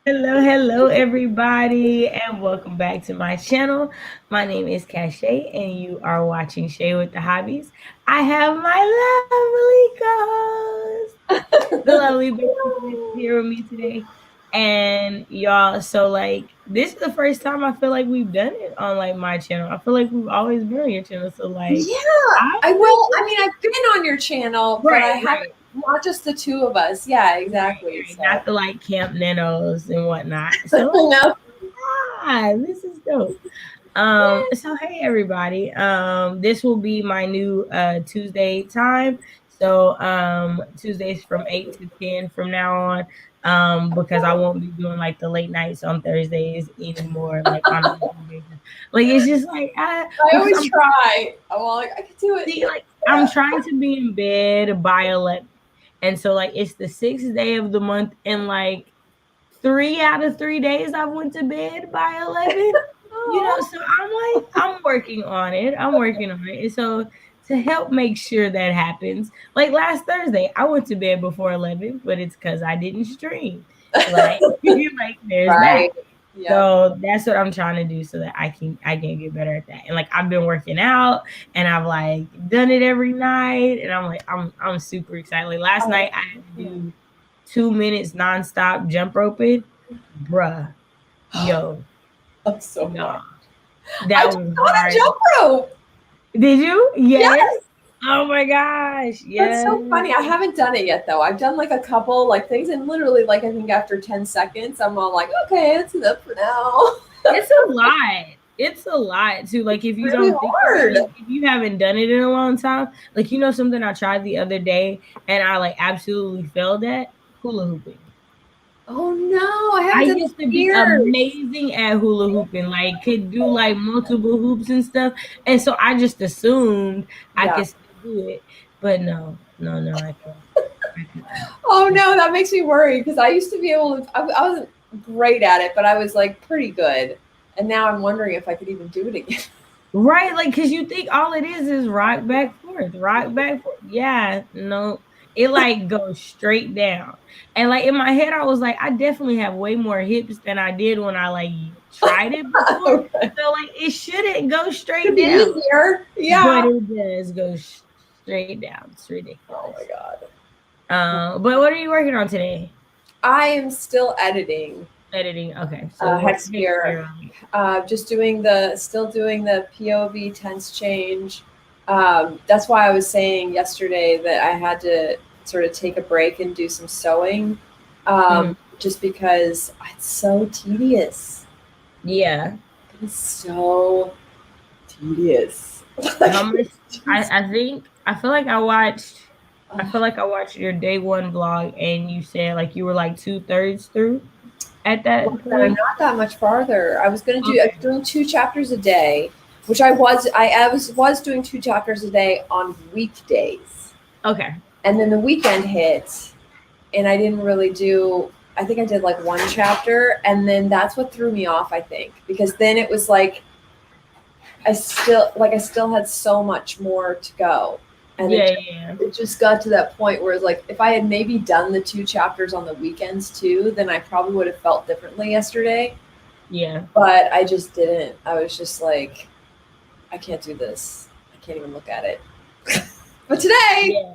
Hello, everybody, and welcome back to my channel. My name is Cache, and you are watching Shay with the Hobbies. I have my lovely co-host, the lovely Becca, here with me today. And y'all, so like, this is the first time I feel like we've done it on like my channel. I feel like we've always been on your channel. So like, Yeah, I I like will. I mean, it. I've been on your channel, but I Right, haven't, right, not just the two of us. Yeah, right, exactly. right. So, Not the like camp nanos and whatnot. So like, no. this is dope. So hey everybody. This will be my new Tuesday time. So Tuesdays from 8 to 10 from now on. Because I won't be doing like the late nights on Thursdays anymore, like on a regular basis. Like it's just like I because always I'm try. I'm all like, I can do it. see like I'm trying to be in bed by 11. And so like it's the sixth day of the month and like 3 out of 3 days I went to bed by 11. Oh, So I'm working on it. I'm working on it. And so to help make sure that happens, like last Thursday, I went to bed before 11, but it's because I didn't stream. Like, like there's that. right. Yep. So that's what I'm trying to do so that I can get better at that. And like I've been working out and I've like done it every night and I'm super excited. Like last Oh, night I had to do 2 minutes nonstop jump roping. Bruh. Yo, I'm so no. fun. I That just was got a hard. jump rope. Did you? Yes. Yes, Oh my gosh. that's Yes. so funny. I haven't done it yet though. I've done like a couple like things, and literally, like I think after 10 seconds, I'm all like, okay, that's enough for now. It's a lot. It's a lot too. Like if you Really don't think about hard. it, if you haven't done it in a long time, like something I tried the other day and I like absolutely failed at hula hooping. Oh no, I I haven't done that used to in be years. amazing at hula hooping, like could do like multiple hoops and stuff. And so I just assumed I Yeah. could still do it. But no, no, no, I can't. I couldn't. Oh no, that makes me worry because I used to be able to. I wasn't great at it, but I was like pretty good. And now I'm wondering if I could even do it again. Right, like because you think all it is rock back forth, rock back forth. Yeah, no, it like goes straight down. And like in my head, I was like, I definitely have way more hips than I did when I like tried it before. Okay. So like it shouldn't go Could straight be down, easier. but Yeah. it does go straight down. It's Oh my ridiculous. god. But what are you working on today? I am still editing Editing. Okay, so what takes Hexpear. your Just still doing the POV tense change. That's why I was saying yesterday that I had to sort of take a break and do some sewing, Mhm. just because it's so tedious. Yeah. It's so tedious. How Like, much? it's just, I think I feel like I watched. I feel uh, like I watched your day one vlog, and you said like you were like 2/3 through at that point. not that much farther. I was Okay. doing 2 chapters a day, which I was doing 2 chapters a day on weekdays. Okay. And then the weekend hit, and I didn't really do. I think I did like 1 chapter, and then that's what threw me off. I think because then it was like I still had so much more to go, and Yeah. Yeah. it just got to that point where it's like if I had maybe done the 2 chapters on the weekends too, then I probably would have felt differently yesterday. Yeah. But I just didn't. I was just like, I can't do this. I can't even look at it. But today Yeah.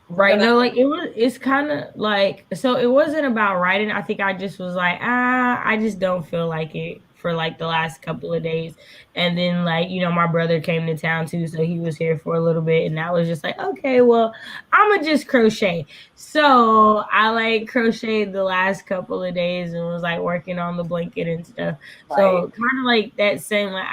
we're Right. gonna. No, like it's kind of like, so it wasn't about writing. I think I just was like, I just don't feel like it for like the last couple of days. And then, like, my brother came to town too. So he was here for a little bit. And I was just like, okay, well, I'm going to just crochet. So I like crocheted the last couple of days and was like working on the blanket and stuff. Right. So kind of like that same, like,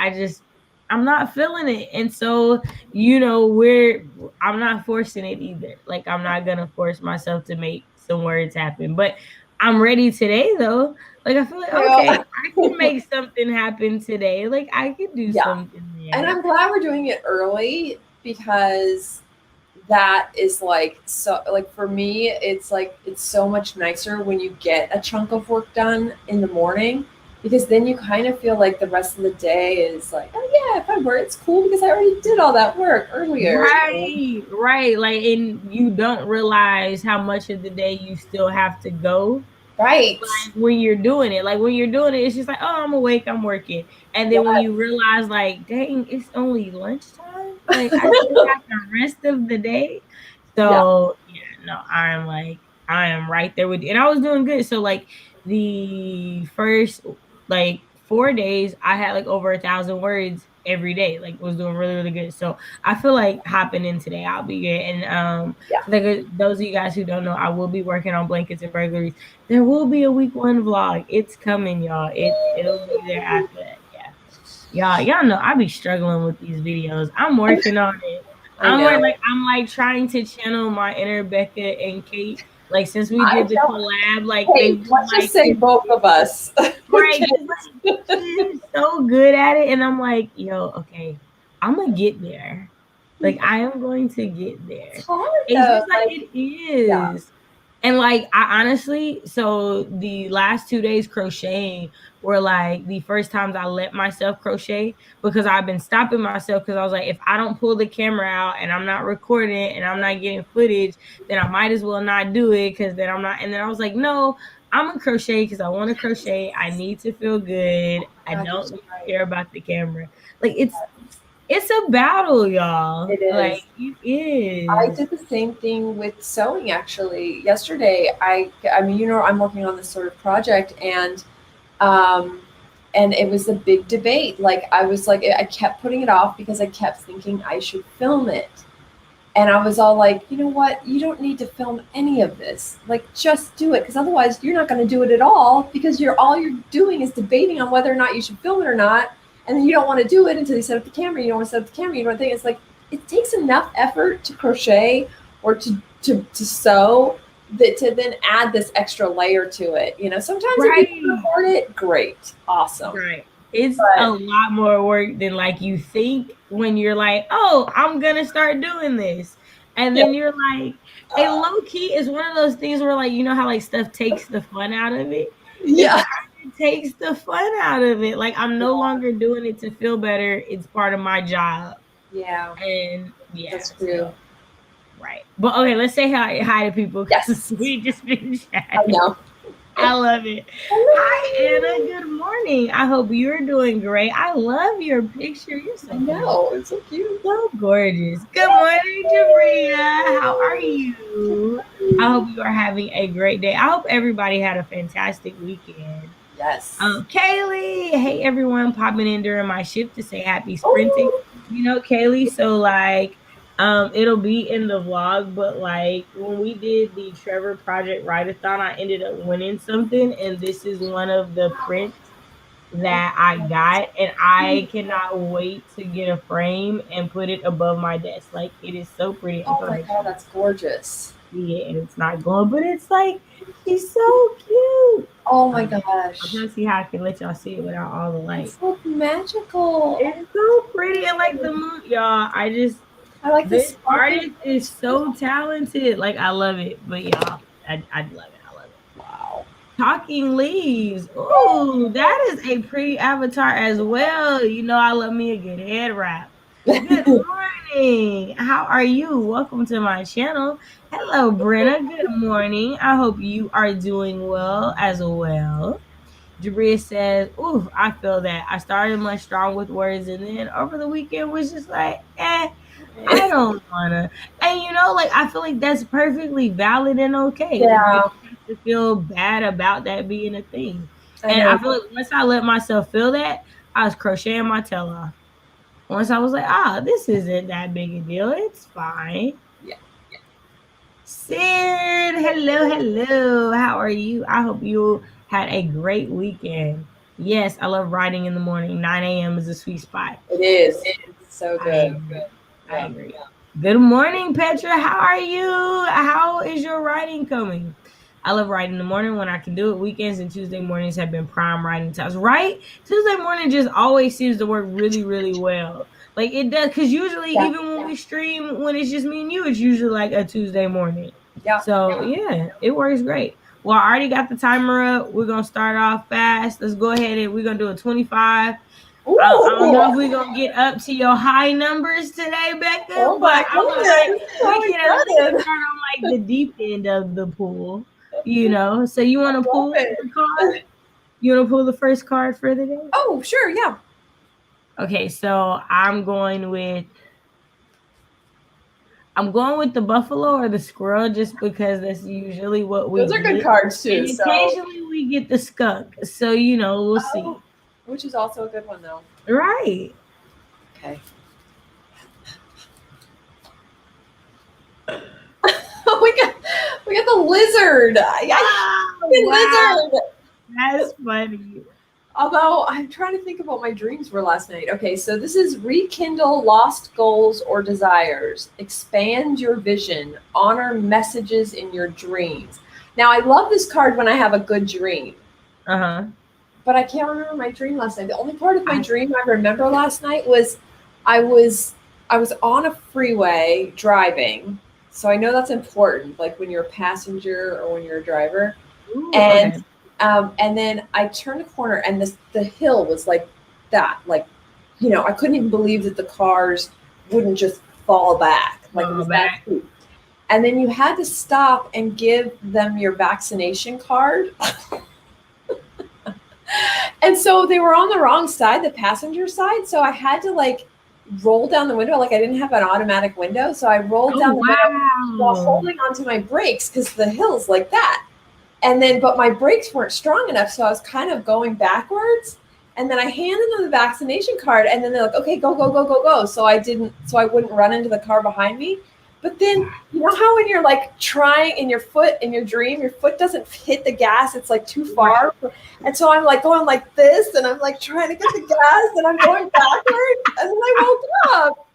I'm not feeling it. And so, I'm not forcing it either. Like I'm not gonna force myself to make some words happen. But I'm ready today though. Like I feel like okay, Yeah. I can make something happen today. Like I can do Yeah. something And there. I'm glad we're doing it early because that is like so like for me it's like it's so much nicer when you get a chunk of work done in the morning because then you kind of feel like the rest of the day is like, oh yeah, if I work it's cool because I already did all that work earlier, you know? Right, right. Like and you don't realize how much of the day you still have to go. Right. when you're doing it. Like when you're doing it, it's just like, oh, I'm awake, I'm working. And then when Yeah. you realize, like, dang, it's only lunchtime. Like I still got the rest of the day. Yeah. So yeah, no, I am right there with you. And I was doing good. So like the first like 4 days, I had like over 1,000 words every day. Like was doing really, really good. So I feel like hopping in today, I'll be good. And Yeah. for those of you guys who don't know, I will be working on blankets and burglaries. There will be a week 1 vlog. It's coming, y'all. It'll be there after that. Yeah. Y'all know I be struggling with these videos. I'm working on it. I know. I'm like trying to channel my inner Becca and Kate. Like since we I did the don't. collab, like Hey, they've been let's just like say both of us. right, because like she's so good at it, and I'm like, yo, okay, I'm gonna get there. Like I am going to get It's there. hard It's though. just like Like, it yeah. is. And like I honestly, so the last 2 days crocheting were like the first times I let myself crochet because I've been stopping myself because I was like, if I don't pull the camera out and I'm not recording and I'm not getting footage, then I might as well not do it because then I'm not. And then I was like, no, I'm gonna crochet because I want to crochet. I need to feel good. I God, you're don't so need to right. care about the camera. Like it's a battle, y'all. It Like is. it I is. did the same thing with sewing actually. Yesterday, I mean, I'm working on this sort of project, um, and it was a big debate. Like I was like, I kept putting it off because I kept thinking I should film it. And I was all like, you know what? You don't need to film any of this. Like, just do it, because otherwise, you're not going to do it at all. Because you're doing is debating on whether or not you should film it or not, and then you don't want to do it until you set up the camera. You don't want to set up the camera. You don't think it's like it takes enough effort to crochet or to sew that to then add this extra layer to it. Sometimes if you can Right. afford it, great, awesome. Right. It's a But lot more work than like you think when you're like, "Oh, I'm gonna start doing this." And yeah, then you're like, a low key is one of those things where like you know how like stuff takes the fun out of it. It yeah, kind of takes the fun out of it. Like I'm no longer doing it to feel better. It's part of my job. yeah, And yeah, that's true. so right. But okay, let's say hi to people because Yes, we just been I chatting. know. I love it. Hi, Anna. Good morning. I hope you're doing great. I love your picture. You're I so pretty. know. It's so cute. So gorgeous. Good morning, Jabria. How are you? I hope you are having a great day. I hope everybody had a fantastic weekend. Yes. Kaylee, hey everyone, popping in during my shift to say happy sprinting. Oh, Kaylee, so like it'll be in the vlog, but like when we did the Trevor Project Write-a-thon, I ended up winning something, and this is one of the prints that I got, and I cannot wait to get a frame and put it above my desk. Like it is so pretty. I oh feel my like God, that's gorgeous. see it and it's not going, but it's like she's so cute. Oh my Um, I'm gosh. trying to see how I can let y'all see it without all the light. It's so magical. It's so pretty and like the moon, y'all. I like the This sparkly. artist is so talented. Like I love it. But y'all, I love it. I love it. Wow. Talking leaves. Ooh, that is a pretty avatar as well. I love me a good head wrap. Good morning. How are you? Welcome to my channel. Hello, Brenna. Good morning. I hope you are doing well as well. Jabria says, "Ooh, I feel that. I started much strong with words, and then over the weekend was just like, I don't wanna." And like I feel like that's perfectly valid and okay. Like you Yeah, don't have to feel bad about that being a thing. I And know. I feel like once I let myself feel that, I was crocheting my tail off. Once I was like, this isn't that big a deal. It's fine. Yeah. Sid, hello, hello. How are you? I hope you had a great weekend. Yes, I love riding in the morning. 9 a.m. is a sweet spot. It is. It's so I good. agree. I Yeah. agree. Good morning, Petra. How are you? How is your writing coming? I love writing in the morning when I can do it. Weekends and Tuesday mornings have been prime writing times, right? Tuesday morning just always seems to work really, really well. Like it does, because usually, Yeah. even when we stream, when it's just me and you, it's usually like a Tuesday morning. Yeah. So, yeah, it works great. Well, I already got the timer up. We're going to start off fast. Let's go ahead and we're going to do a 25. I don't know if Ooh. we're gonna get up to your high numbers today, Becca, Oh but my I was like, goodness. we I'm can at least excited. start on like the deep end of the pool. So you want to Love pull it. the card? You want to pull the first card for the day? Oh, sure, yeah. Okay, so I'm going with the buffalo or the squirrel just because that's usually what we Those are good get. cards too. And So, occasionally we get the skunk. So, we'll oh, see. which is also a good one though. Right. Okay. we got the lizard. Wow. Lizard. That's funny. Although I'm trying to think of what my dreams were last night. Okay, so this is rekindle lost goals or desires, expand your vision, honor messages in your dreams. Now, I love this card when I have a good dream, Uh-huh. but I can't remember my dream last night. The only part of my dream I remember last night was I was I was on a freeway driving. So I know that's important, like when you're a passenger or when you're a driver. Ooh, And okay. and then I turned a corner, and the hill was like that. Like, I couldn't even believe that the cars wouldn't just fall back. Like, it Go was that back. steep. And then you had to stop and give them your vaccination card. And so they were on the wrong side, the passenger side. So I had to like roll down the window. Like, I didn't have an automatic window. So I rolled Oh, down the window while wow. holding onto my brakes because the hill's like that. And then, but my brakes weren't strong enough, so I was kind of going backwards. And then I handed them the vaccination card, and then they're like, "Okay, go, go, go, go, go." So I wouldn't run into the car behind me. But then, you know how when you're like trying in your foot in your dream, your foot doesn't hit the gas; it's like too far. And so I'm like going like this, and I'm like trying to get the gas, and I'm going backwards, and then I woke up.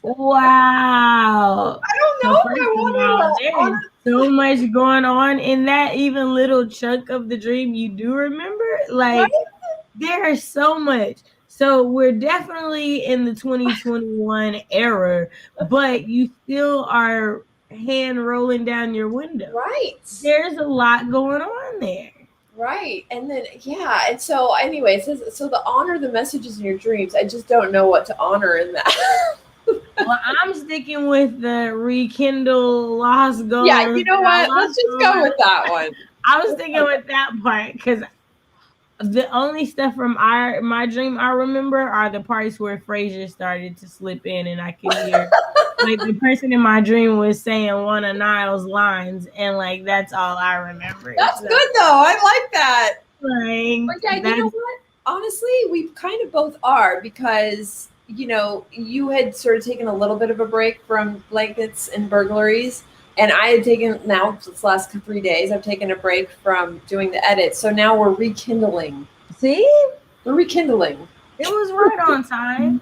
Wow. I don't So know if first I of all, there is wanted so much going on in that even little chunk of the dream you do remember. to, right? Like there's so much. So we're definitely in the 2021 era, but you still are hand rolling down your window. Right. There's a lot going on there. Right. And then, yeah. And so, anyway, it says, so the honor the messages in your dreams. I just don't know what to honor in that. Well, I'm sticking with the rekindle lost Yeah. goals. You know I what? Let's lost just all go my. with that one. I was thinking with that part because the only stuff from my dream I remember are the parts where Frasier started to slip in, and I could hear like the person in my dream was saying one of Niall's lines, and like that's all I remember. That's So good, though. I like that. But yeah, like you know that's what? Honestly, we kind of both are because, you had sort of taken a little bit of a break from blankets and burglaries. And I had taken, now, this last 3 days, I've taken a break from doing the edit. So now we're rekindling. see, We're rekindling. it was right on time.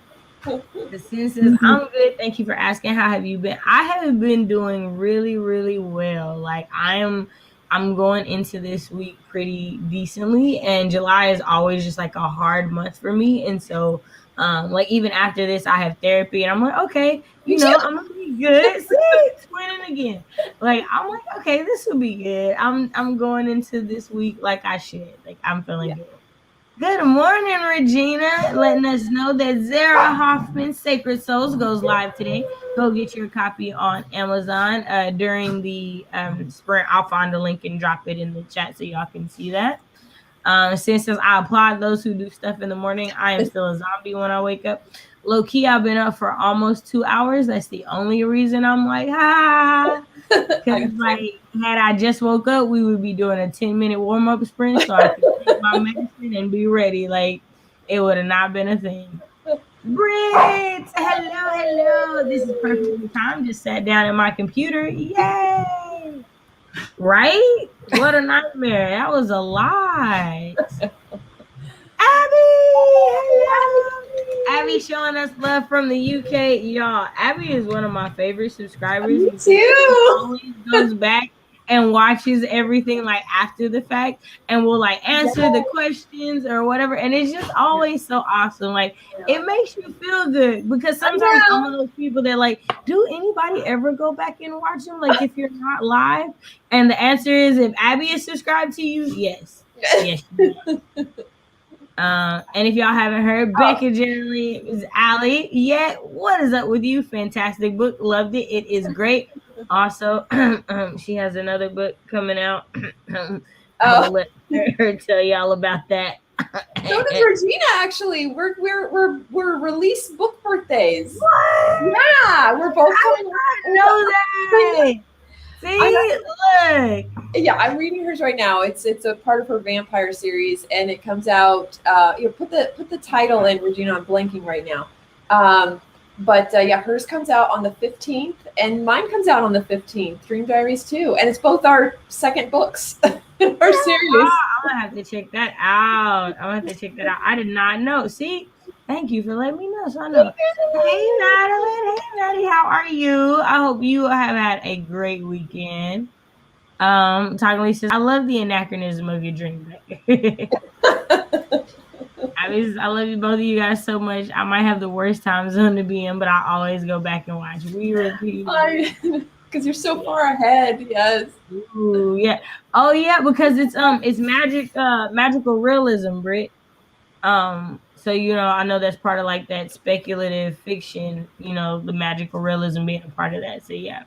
The senses, I'm good. Thank you for asking. How have you been? I have been doing really, really well. Like I'm going into this week pretty decently, and July is always just like a hard month for me. And so, like even after this, I have therapy, and I'm like, okay, Me too. I'm gonna be good. See, twinning again. Like I'm like, okay, this will be good. I'm going into this week like I should. Like I'm feeling Yeah. good. Good morning, Regina. Letting us know that Zara Hoffman's Sacred Souls goes live today. Go get your copy on Amazon during the sprint. I'll find the link and drop it in the chat so y'all can see that. Since I applaud those who do stuff in the morning, I am still a zombie when I wake up. Low key, I've been up for almost 2 hours. That's the only reason I'm like, because like had I just woke up, we would be doing a 10-minute warm up sprint so I could take my medicine and be ready. Like it would have not been a thing. Brit, hello, hello. This is perfectly timed. Just sat down at my computer. Yay! Right? What a nightmare. That was a lot. Abby, hello. Abby showing us love from the UK. Y'all, Abby is one of my favorite subscribers Me because she too. always goes back and watches everything like after the fact and will like answer the questions or whatever. And it's just always so awesome. Like it makes you feel good because I sometimes I'm know. one of those people that like, do anybody ever go back and watch them? Like if you're not live? And the answer is if Abby is subscribed to you, yes. Yes, she is. And if y'all haven't heard, Becca generally is Allie. Yeah, what is up with you? Fantastic book. Loved it. It is great. Also, she has another book coming out. I Oh, will let her tell y'all about that. so does Regina. Actually, we're release book birthdays. What? Yeah, we're both I coming. did not know that. I'm See, look. yeah, I'm reading hers right now. It's a part of her vampire series, and it comes out. Put the title in, Regina. I'm blanking right now. But yeah, hers comes out on the 15th, and mine comes out on the 15th. Dream Diaries too, and it's both our second books in our series. I'm gonna have to check that out. I'm gonna have to check that out. I did not know. See, thank you for letting me know. So I know. Hey, Madeline. Hey, Maddie. How are you? I hope you have had a great weekend. Talking says, I love the anachronism of your dream. I love you both of you guys so much. I might have the worst time zone to be in, but I always go back and watch. We repeat. I because you're so far ahead. Yes. Ooh, yeah. Oh yeah, because it's magical realism, Brit. So I know that's part of like that speculative fiction, the magical realism being a part of that. So yeah.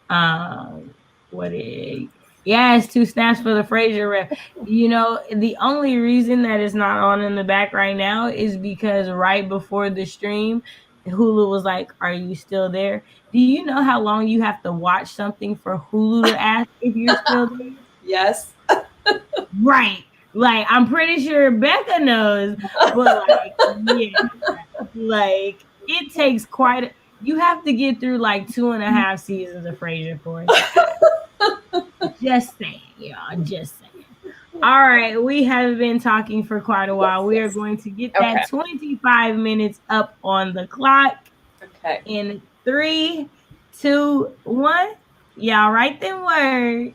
Um, what is Yes, two snaps for the Fraser rep. The only reason that it's not on in the back right now is because right before the stream, Hulu was like, "Are you still there?" Do you know how long you have to watch something for Hulu to ask if you're still there? Yes. Right. Like I'm pretty sure Becca knows, but like yeah, like it takes you have to get through like 2.5 seasons of Frasier for it to act. Just saying, y'all. Just saying. All right, we have been talking for quite a while. We are going to get Okay. that 25 minutes up on the clock Okay. in 3, 2, 1. Y'all write them words.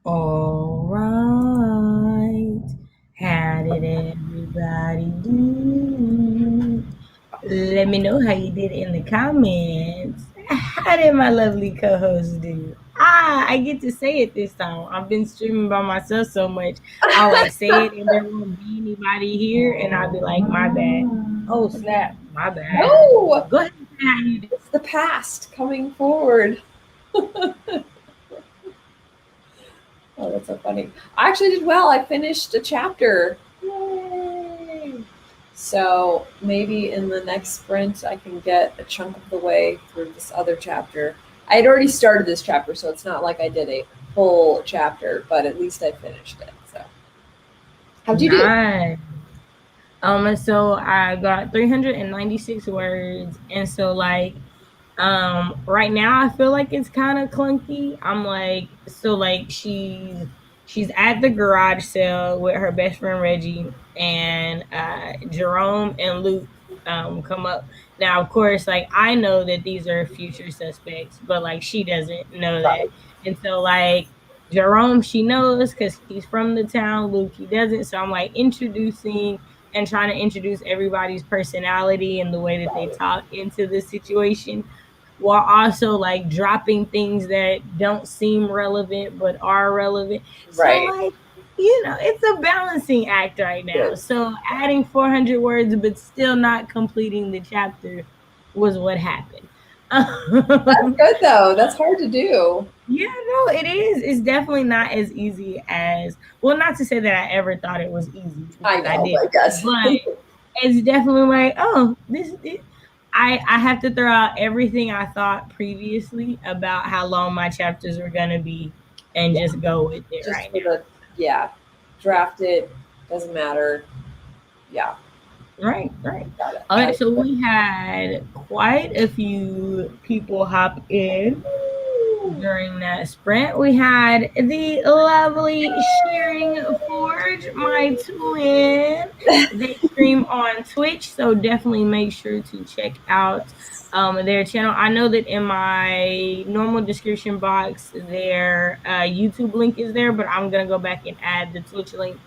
All right. How did everybody do? Let me know how you did in the comments. How did my lovely co-host do? I get to say it this time. I've been streaming by myself so much. I'll like say it and there won't be anybody here and I'll be like, my bad. Oh snap, my bad. No, Go ahead and say how you did. it's the past coming forward. Oh, that's so funny. I actually did well. I finished a chapter. Yay! So maybe in the next sprint, I can get a chunk of the way through this other chapter. I had already started this chapter, so it's not like I did a full chapter, but at least I finished it. So, how'd you do? Nice. So I got 396 words, and so like right now I feel like it's kind of clunky. I'm like, so like she's at the garage sale with her best friend Reggie, and Jerome and Luke come up. Now of course like I know that these are future suspects, but like she doesn't know that. Right. And so like Jerome, she knows because he's from the town. Luke, he doesn't. So I'm like introducing and trying to introduce everybody's personality and the way that they Right. talk into the situation, while also like dropping things that don't seem relevant but are relevant. So Right. like, you know, it's a balancing act right now. Good. So adding 400 words but still not completing the chapter was what happened. That's good though. That's hard to do. Yeah, no, it is. It's definitely not as easy as, well, not to say that I ever thought it was easy I because I know, did, but yes. but it's definitely like, oh, I have to throw out everything I thought previously about how long my chapters were gonna be and Yeah. just go with it Just right for the, yeah, draft it. Doesn't matter. Yeah. now. Right, right. Got it. All Got right, it. so we had quite a few people hop in during that sprint. We had the lovely Shearing Forge, my twin. They stream on Twitch, so definitely make sure to check out their channel. I know that in my normal description box, their YouTube link is there, but I'm gonna go back and add the Twitch link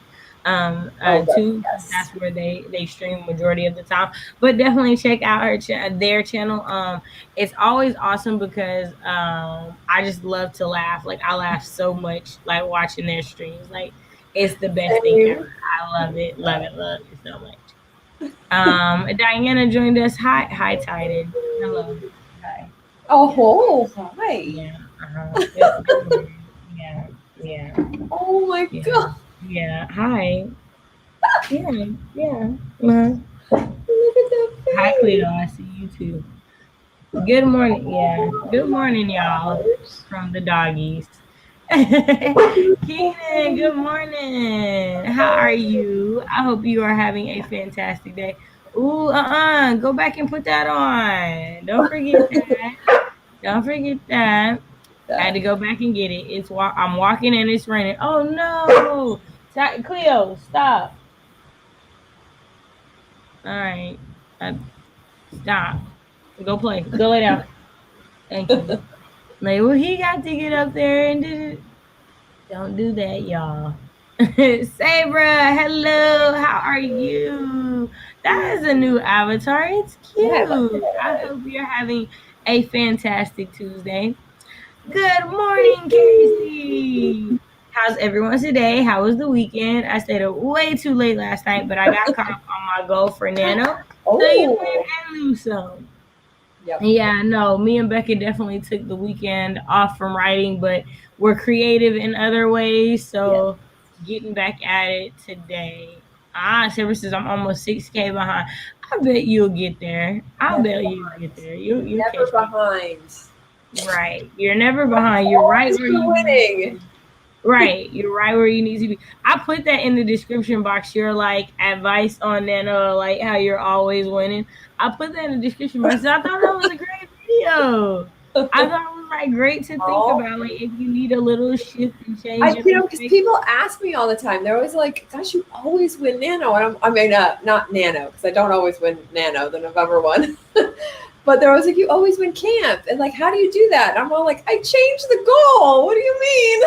Oh, good. too, because Yes. that's where they stream majority of the time. But definitely check out their channel. It's always awesome because I just love to laugh. Like I laugh so much like watching their streams. Like it's the best thing ever. Same. I love it so much. Diana joined us. Hi Titan. Hello. Hi. Yeah. Oh, hi. Yeah. Good morning. Yeah. Yeah. Oh my Yeah. god. Yeah. Hi. Yeah. Yeah. Uh, Look at that Hi Cleo. face. I see you too. Good morning. Yeah. Good morning, y'all. Oh From the doggies. Keenan, good morning. How are you? I hope you are having a fantastic day. Ooh, go back and put that on. Don't forget that. Don't forget that. I had that. to go back and get it. I'm walking and it's raining. Oh no. Cleo, stop. All right. Stop. Go play. Go lay down. Thank you. Like, well, he got to get up there and did it. Don't do that, y'all. Sabra, hello. How are you? That is a new avatar. It's Yeah, I like cute. I it. hope you're having a fantastic Tuesday. Good morning, Casey. How's everyone today? How was the weekend? I stayed up way too late last night, but I got caught up on my goal for Nano. So you win Oh, and lose some. yep. Yeah, no, me and Becca definitely took the weekend off from writing, but we're creative in other ways. Yeah. So getting back at it today. Sarah says I'm almost 6K behind. I bet you'll get there. I'll Never bet you'll behind. get there. You'll Never catch me. behind. Right. You're never behind. You're right Always where for you need to winning. be. Right. You're right where you need to be. I put that in the description box. Your like advice on Nano, like how you're always winning. I put that in the description box. I thought that was a great video. I thought it was like great to think Oh, about. Like if you need a little shift and change I, in because perspective. people ask me all the time. They're always like, "Gosh, you always win Nano." And I mean, not Nano, because I don't always win Nano, the November one. But they're always like, "You always win camp," and like, how do you do that? And I'm all like, "I changed the goal. What do you mean?"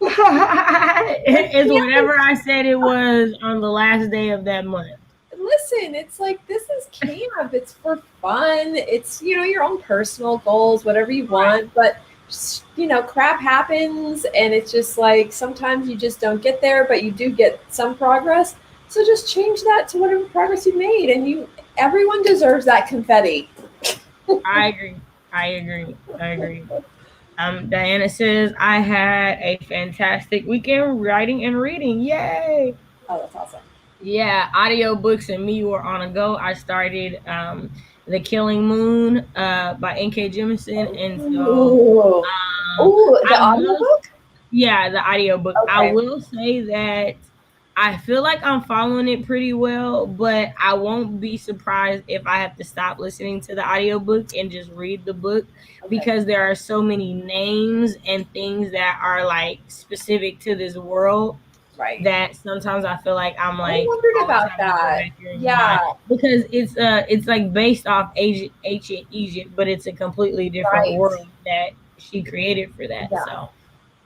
It's whatever I said it was on the last day of that month. Listen, it's like this is camp. It's for fun. It's your own personal goals, whatever you want. But crap happens, and it's just like sometimes you just don't get there, but you do get some progress. So just change that to whatever progress you made, and everyone deserves that confetti. I agree. I agree. I agree. Diana says I had a fantastic weekend writing and reading. Yay! Oh, that's awesome. Yeah, audiobooks and me were on a go. I started The Killing Moon by N.K. Jemisin, and so Ooh, the I will, audiobook. yeah, the audiobook. I Okay. will say that I feel like I'm following it pretty well, but I won't be surprised if I have to stop listening to the audiobook and just read the book, Okay. because there are so many names and things that are like specific to this world Right. that sometimes I feel like I'm I like wondered always about having to go that. back here and Yeah. rewind, because it's like based off ancient Egypt, but it's a completely different Right. world that she created for that. Yeah. So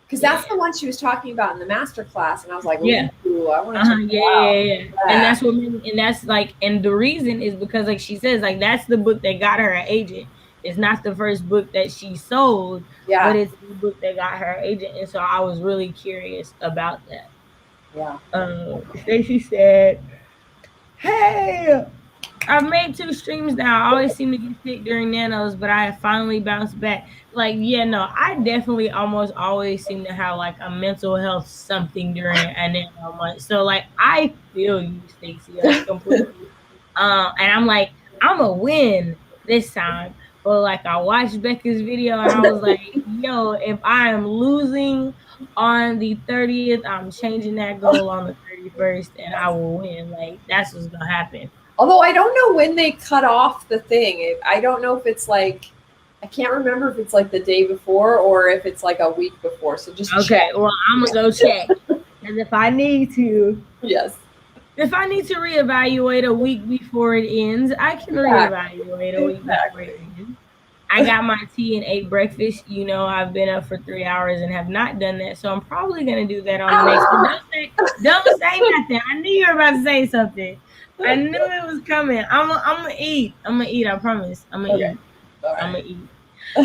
Because yeah, that's the one she was talking about in the master class, and I was like, yeah. ooh, I want to check Yeah, that yeah, out. yeah. And Yeah. that's what made me, and that's like, and the reason is because, like she says, like that's the book that got her an agent. It's not the first book that she sold, but Yeah. it's the book that got her an agent. And so I was really curious about that. Yeah. Stacy said, "Hey, I've made 2 streams now. I always seem to get sick during nanos, but I have finally bounced back." Like, yeah, no, I definitely almost always seem to have like a mental health something during a nano month. So like I feel you, Stacey, like completely. And I'm like, I'm a win this time. But like I watched Becca's video and I was like, yo, if I am losing on the 30th, I'm changing that goal on the 31st and I will win. Like that's what's gonna happen. Although I don't know when they cut off the thing. I don't know if it's like, I can't remember if it's like the day before or if it's like a week before. So just Okay, check. well, I'm gonna go check. Because Yes. if I need to reevaluate a week before it ends, I can Exactly. reevaluate a week before it Exactly. ends. I got my tea and ate breakfast. You know, I've been up for 3 hours and have not done that, so I'm probably gonna do that on the next one. Ah! Don't say nothing. I knew you were about to say something. I knew it was coming. I'm gonna eat. I'm gonna eat. I promise. I'm gonna Okay. eat. All I'm right. gonna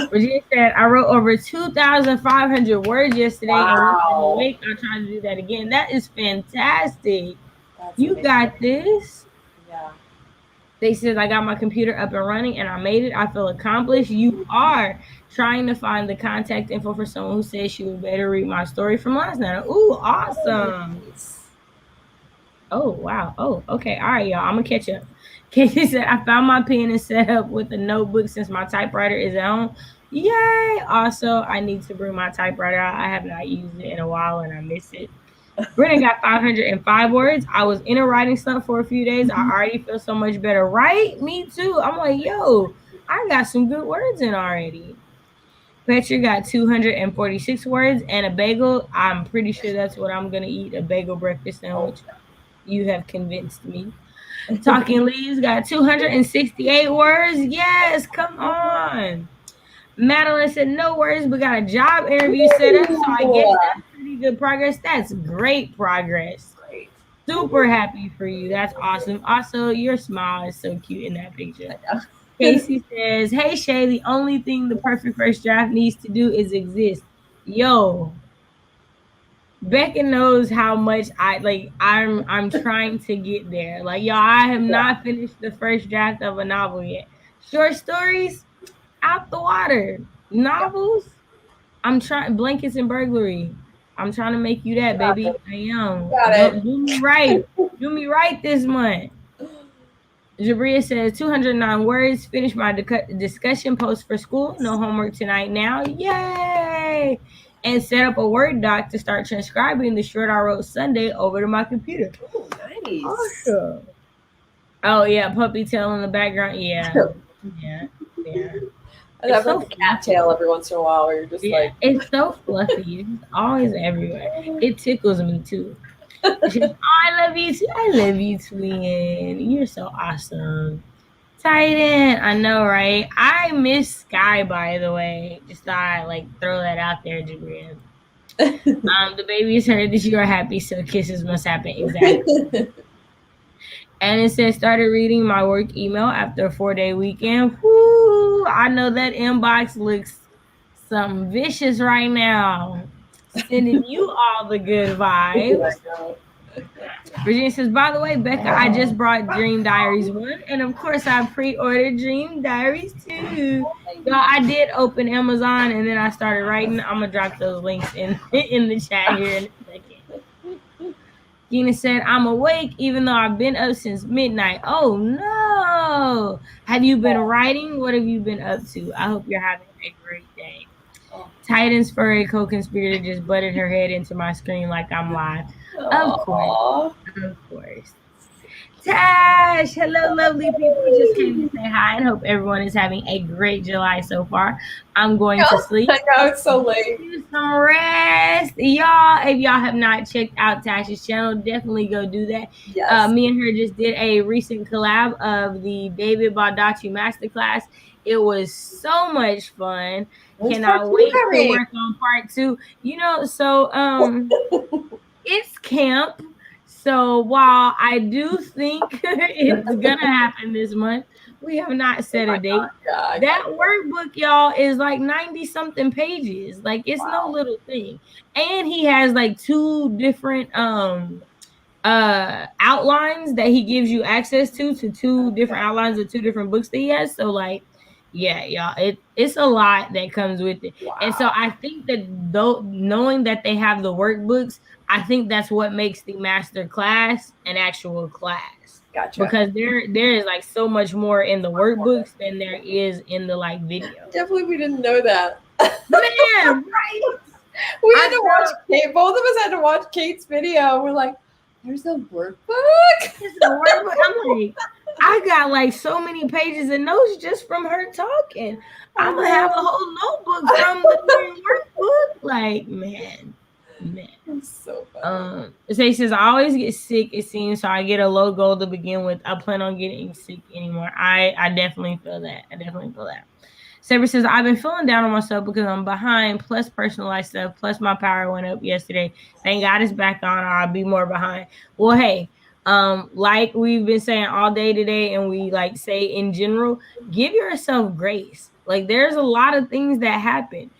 eat. Virginia said, I wrote over 2,500 words yesterday, and once I'm Wow. awake, I'll try to do that again. That is fantastic. That's You amazing. got this. Yeah. They said, I got my computer up and running and I made it. I feel accomplished. You are trying to find the contact info for someone who says she would better read my story from last night. Ooh, awesome. Nice. Oh, wow. Oh, okay. All right, y'all. I'm going to catch up. Casey said, I found my pen and set up with a notebook since my typewriter is at home. Yay. Also, I need to bring my typewriter out. I have not used it in a while and I miss it. Brennan got 505 words. I was in a writing slump for a few days. I already feel so much better. Right? Me too. I'm like, yo, I got some good words in already. Petra got 246 words and a bagel. I'm pretty sure that's what I'm going to eat, a bagel breakfast Oh, sandwich. You have convinced me. Talking Leaves got 268 words. Yes, come on. Madeline said, no worries, but got a job interview set up, so I guess ooh, that's pretty good progress. That's great progress. great. Super happy for you. That's awesome. Also, your smile is so cute in that picture. I know. Casey says, hey Shay, the only thing the perfect first draft needs to do is exist. Yo, Becca knows how much I like I'm trying to get there. Like y'all, I have Yeah. not finished the first draft of a novel yet. Short stories, out the water. Yeah. Novels, I'm trying blankets and burglary. I'm trying to make you that, Got baby. it. I am. Got Don't it. do me right. Do me right this month. Jabria says 209 words. Finish my discussion post for school. No homework tonight now. Yay! And set up a Word doc to start transcribing the short I wrote Sunday over to my computer. Ooh, nice. Awesome. Oh yeah, puppy tail in the background. Yeah, yeah, yeah. I It's have so like a cat fluffy. tail every once in a while where you're just Yeah, like, it's so fluffy. It's always everywhere. It tickles me too. She says, oh, I love you too. I love you, twin. You're so awesome. Titan. I know, right? I miss Sky, by the way. Just thought I'd like throw that out there, Jabria. The babies heard that you are happy, so kisses must happen. Exactly. And it says started reading my work email after a 4-day weekend. Whoo! I know that inbox looks something vicious right now. Sending you all the good I vibes. know. Virginia says, by the way, Becca, I just brought Dream Diaries 1. And of course, I pre ordered Dream Diaries 2. Y'all, I did open Amazon and then I started writing. I'm going to drop those links in the chat here in a second. Gina said, I'm awake even though I've been up since midnight. Oh no. Have you been writing? What have you been up to? I hope you're having a great day. Titan's furry co-conspirator just butted her head into my screen like I'm live. Of course. Aw. Of course. Tash, hello, lovely people. Just came to say hi and hope everyone is having a great July so far. I'm going to sleep. I know it's so late. Do some rest. Y'all, if y'all have not checked out Tash's channel, definitely go do that. Yes. Me and her just did a recent collab of the David Baldacci Masterclass. It was so much fun. Cannot wait to work on part 2. It's camp. So while I do think it's gonna happen this month, we have not set a date. That workbook, y'all, is like 90 something pages. Like it's no little thing. And he has like 2 different outlines that he gives you access to 2 different outlines of 2 different books that he has. So like, yeah, y'all, it's a lot that comes with it. Wow. And so I think that though knowing that they have the workbooks, I think that's what makes the master class an actual class. Gotcha. Because there is like so much more in the workbooks than there is in the like video. Definitely we didn't know that. Man, right? We had to watch Kate. Both of us had to watch Kate's video. We're like, there's a workbook. There's a workbook. I'm like, I got like so many pages of notes just from her talking. I'm gonna have a whole notebook from the workbook. Like, man. It's so funny. Say says I always get sick, it seems, so I get a low goal to begin with. I plan on getting sick anymore. I definitely feel that. Saber says I've been feeling down on myself because I'm behind, plus personalized stuff, plus my power went up yesterday. Thank God it's back on, or I'll be more behind. Well, hey, like we've been saying all day today, and we like say in general, give yourself grace. Like there's a lot of things that happen.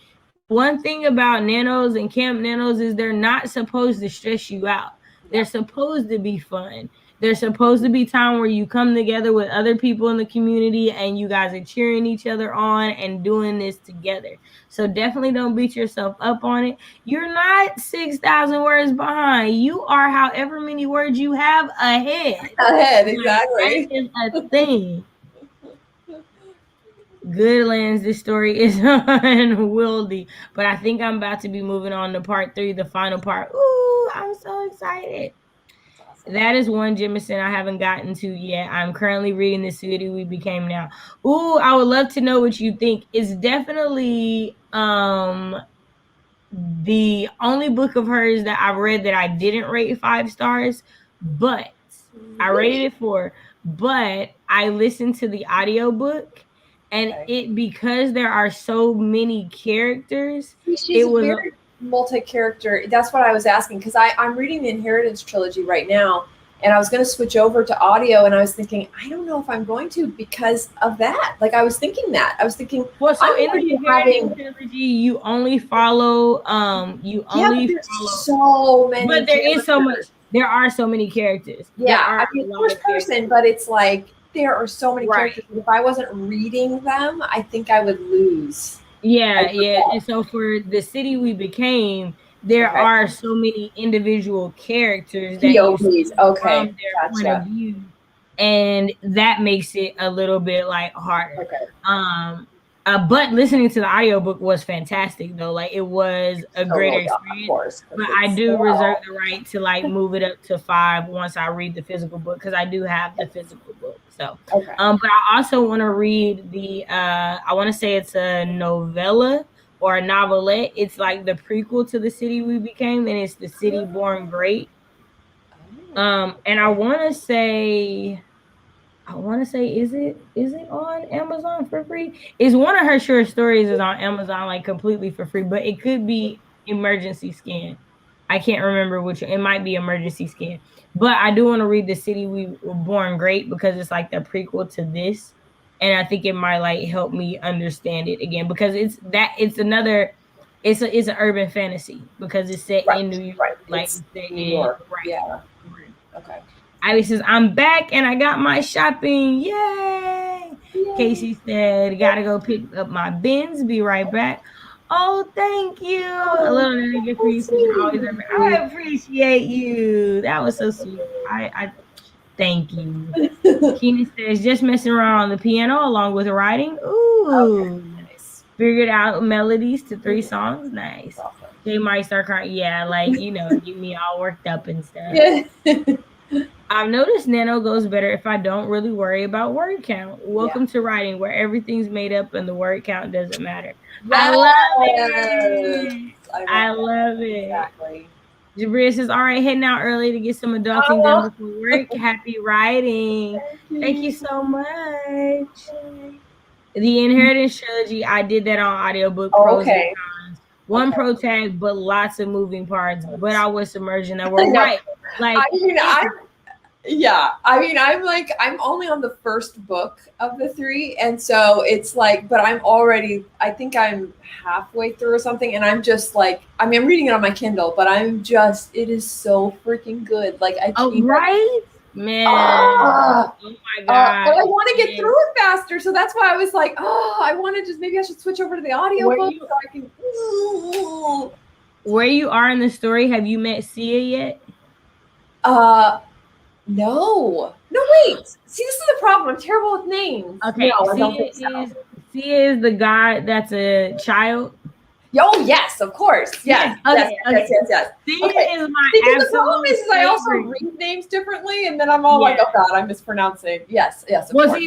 One thing about nanos and camp nanos is they're not supposed to stress you out. They're supposed to be fun. There's supposed to be time where you come together with other people in the community and you guys are cheering each other on and doing this together. So definitely don't beat yourself up on it. You're not 6,000 words behind. You are however many words you have ahead. Exactly. That is a thing. Goodlands, this story is unwieldy, but I think I'm about to be moving on to part 3, the final part. Ooh, I'm so excited. That is one Jemison I haven't gotten to yet. I'm currently reading The City We Became Now. Ooh, I would love to know what you think. It's definitely the only book of hers that I've read that I didn't rate 5 stars, but I rated it 4. But I listened to the audiobook, and it, because there are so many characters, she's very multi-character. That's what I was asking, because I'm reading the Inheritance trilogy right now, and I was going to switch over to audio, and I was thinking, I don't know if I'm going to because of that. Like I was thinking, well, so in the Inheritance trilogy, you only follow so many, but there is so much. There are so many characters. Yeah, I mean, first person, but it's like there are so many characters. If I wasn't reading them, I think I would lose. Yeah. And so for The City We Became, there are so many individual characters that you see from their point of view, and that makes it a little bit like harder. But listening to the audiobook was fantastic though. Like it was a great experience. But I do reserve the right to like move it up to 5 once I read the physical book, because I do have the physical book. So but I also want to read the I want to say it's a novella or a novelette. It's like the prequel to The City We Became, and it's The City Born Great. And I want to say, is it on Amazon for free? Is one of her short stories is on Amazon like completely for free, but it could be Emergency Scan. I can't remember which. It might be Emergency Scan, but I do want to read The City We Were Born Great because it's like the prequel to this, and I think it might like help me understand it again because it's another. It's an urban fantasy because it's set in New York, Right. like It's it's set New in York. Yeah. right. Okay. Ivy says, I'm back and I got my shopping. Yay! Yay. Casey said, gotta go pick up my bins. Be right back. Oh, thank you. A Oh, little nugget for so you, sister. Always sweet. I appreciate you. That was so sweet. I thank you. Keenan says, just messing around on the piano along with writing. Okay. Ooh. Nice. Figured out melodies to 3 songs. Nice. Awesome. They might start crying. Yeah, like, get me all worked up and stuff. Yeah. I've noticed Nano goes better if I don't really worry about word count. Yeah. Welcome to writing where everything's made up and the word count doesn't matter. I Yes. love it. I love I that. love it. Exactly. Jabria says, all right, heading out early to get some adulting done Oh, before work. Happy writing. thank Thank you you. so much. The Inheritance Trilogy, I did that on audiobook Oh, pros and okay. cons. One Okay. pro tag, but lots of moving parts. But I was submerged in that I world. know. Right. I Like, mean, it's I'm only on the first book of the three, and so it's like, but I think I'm halfway through or something, and I'm just like, I'm reading it on my Kindle, but it is so freaking good. Like I oh, can't. right? Man. Ah, Oh my god. but I want to get Yeah. through it faster, so that's why I was like, oh, I want to just maybe I should switch over to the Where audiobook you so I can. where you are in the story, have you met Sia yet? Uh, no, no, wait. See, this is the problem. I'm terrible with names. No, Okay, I don't think so. Sia is the guy that's a child. Oh, yes, of course. Yes, Yes, yes, okay, yes, yes, okay. yes, yes. Sia Okay. is my Because the problem absolute is I also favorite. read names differently, and then I'm all like, Yeah. oh God, I'm mispronouncing. Yes, yes, of Well, course.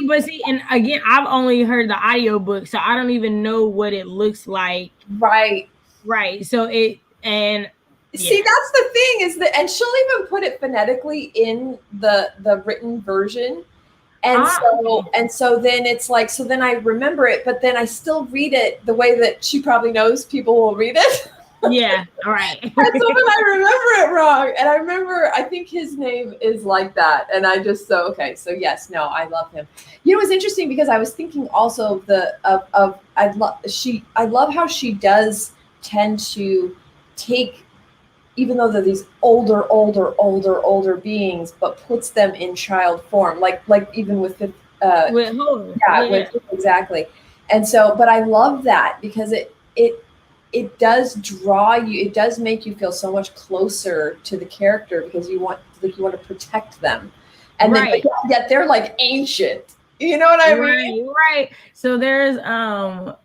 and again, I've only heard the audiobook, so I don't even know what it looks like. Right. Right. So See, yeah. that's the thing is that, and she'll even put it phonetically in the written version. And Okay. so then it's like, so then I remember it, but then I still read it the way that she probably knows people will read it. Yeah. All right. And so then I remember it wrong. And I remember, I think his name is like that. And I just, so, okay. So yes, no, I love him. You know, it's interesting because I was thinking also I love how she does tend to take, even though they're these older beings, but puts them in child form, like even with the With who? yeah, Yeah. exactly. And so, but I love that because it does draw you. It does make you feel so much closer to the character because you want to protect them, and then Right. but yet they're like ancient. You know what I mean? Right. So there's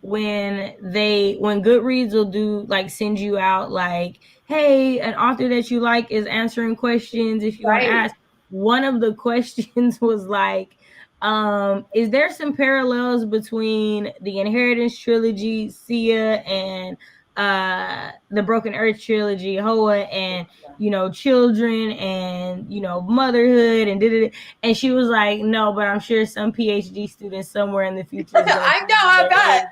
when Goodreads will do like send you out like, hey, an author that you like is answering questions if you want to Right. ask. One of the questions was like, is there some parallels between the Inheritance trilogy, Sia, and the Broken Earth trilogy, Hoa, and children and motherhood and did it, and she was like, no, but I'm sure some PhD student somewhere in the future is going to I tell know. you I that it is. bet.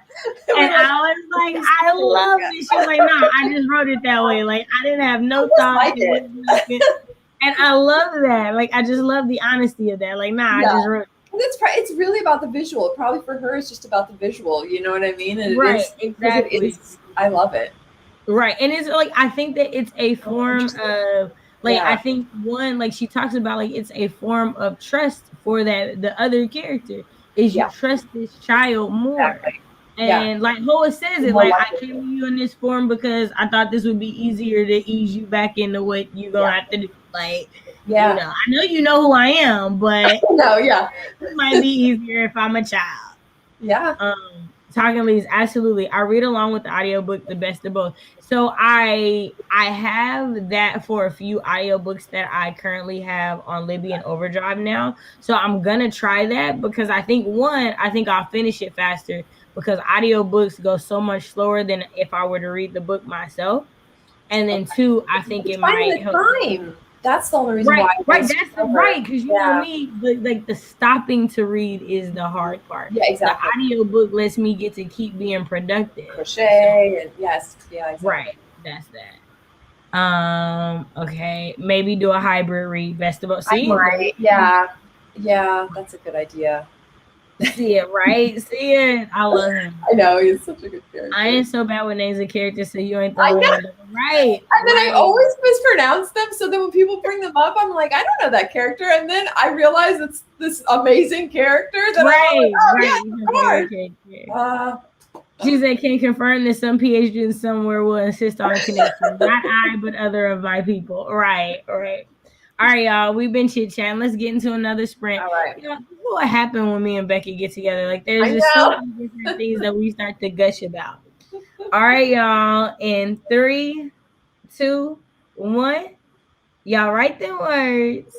And We're like, I was like, I love it. She was like, no, I just wrote it that way. Like, I didn't have I no just thought. like It was it. nothing. And I love that. Like, I just love the honesty of that. Like, nah, I Yeah. just wrote. It's really about the visual. Probably for her, it's just about the visual. You know what I mean? And Right, it is because it exactly. is. I love it. Right. And it's like, I think that it's a form of, like, I Yeah. think one, like, she talks about, like, it's a form of trust for the other character, is you Yeah. trust this child more. Exactly. Yeah. And like Hoa says it, More like, I likely. came to you in this form because I thought this would be easier to ease you back into what you're gonna have to do. Like, Yeah. I know you know who I am, but No. Yeah. it might be easier if I'm a child. Yeah. Talking leads, absolutely. I read along with the audiobook, the best of both. So I have that for a few audiobooks that I currently have on Libby and Overdrive now. So I'm gonna try that because I think I'll finish it faster because audiobooks go so much slower than if I were to read the book myself. And then two, I think It's it finding might the help. time. That's the only reason Right, why right. it's That's the slower. right because Yeah. me, the stopping to read is the hard part. Yeah. The Exactly. audiobook lets me get to keep being productive. So Crochet and yes. Yeah. Exactly. right. That's that. Okay. Maybe do a hybrid read. Best of both. I See? might. Yeah. Yeah, that's a good idea. See it, right? See it. I love him. I know he's such a good I character. ain't so bad with names of characters, so you ain't I throwing know. one. Right, And then I right. always mispronounce them. So then when people bring them up, I'm like, I don't know that character. And then I realize it's this amazing character that I'm like, Right, oh, right. yes, You of know, favorite course. character. Uh, She said, can confirm that some PhDs somewhere will insist on a connection. Not I, but other of my people. Right, right. All right, y'all. We've been chit chatting. Let's get into another sprint. all right. You know, this is what happened when me and Becky get together. Like, there's I just so know. many different things that we start to gush about. All right, y'all. In 3, 2, 1, y'all write them words.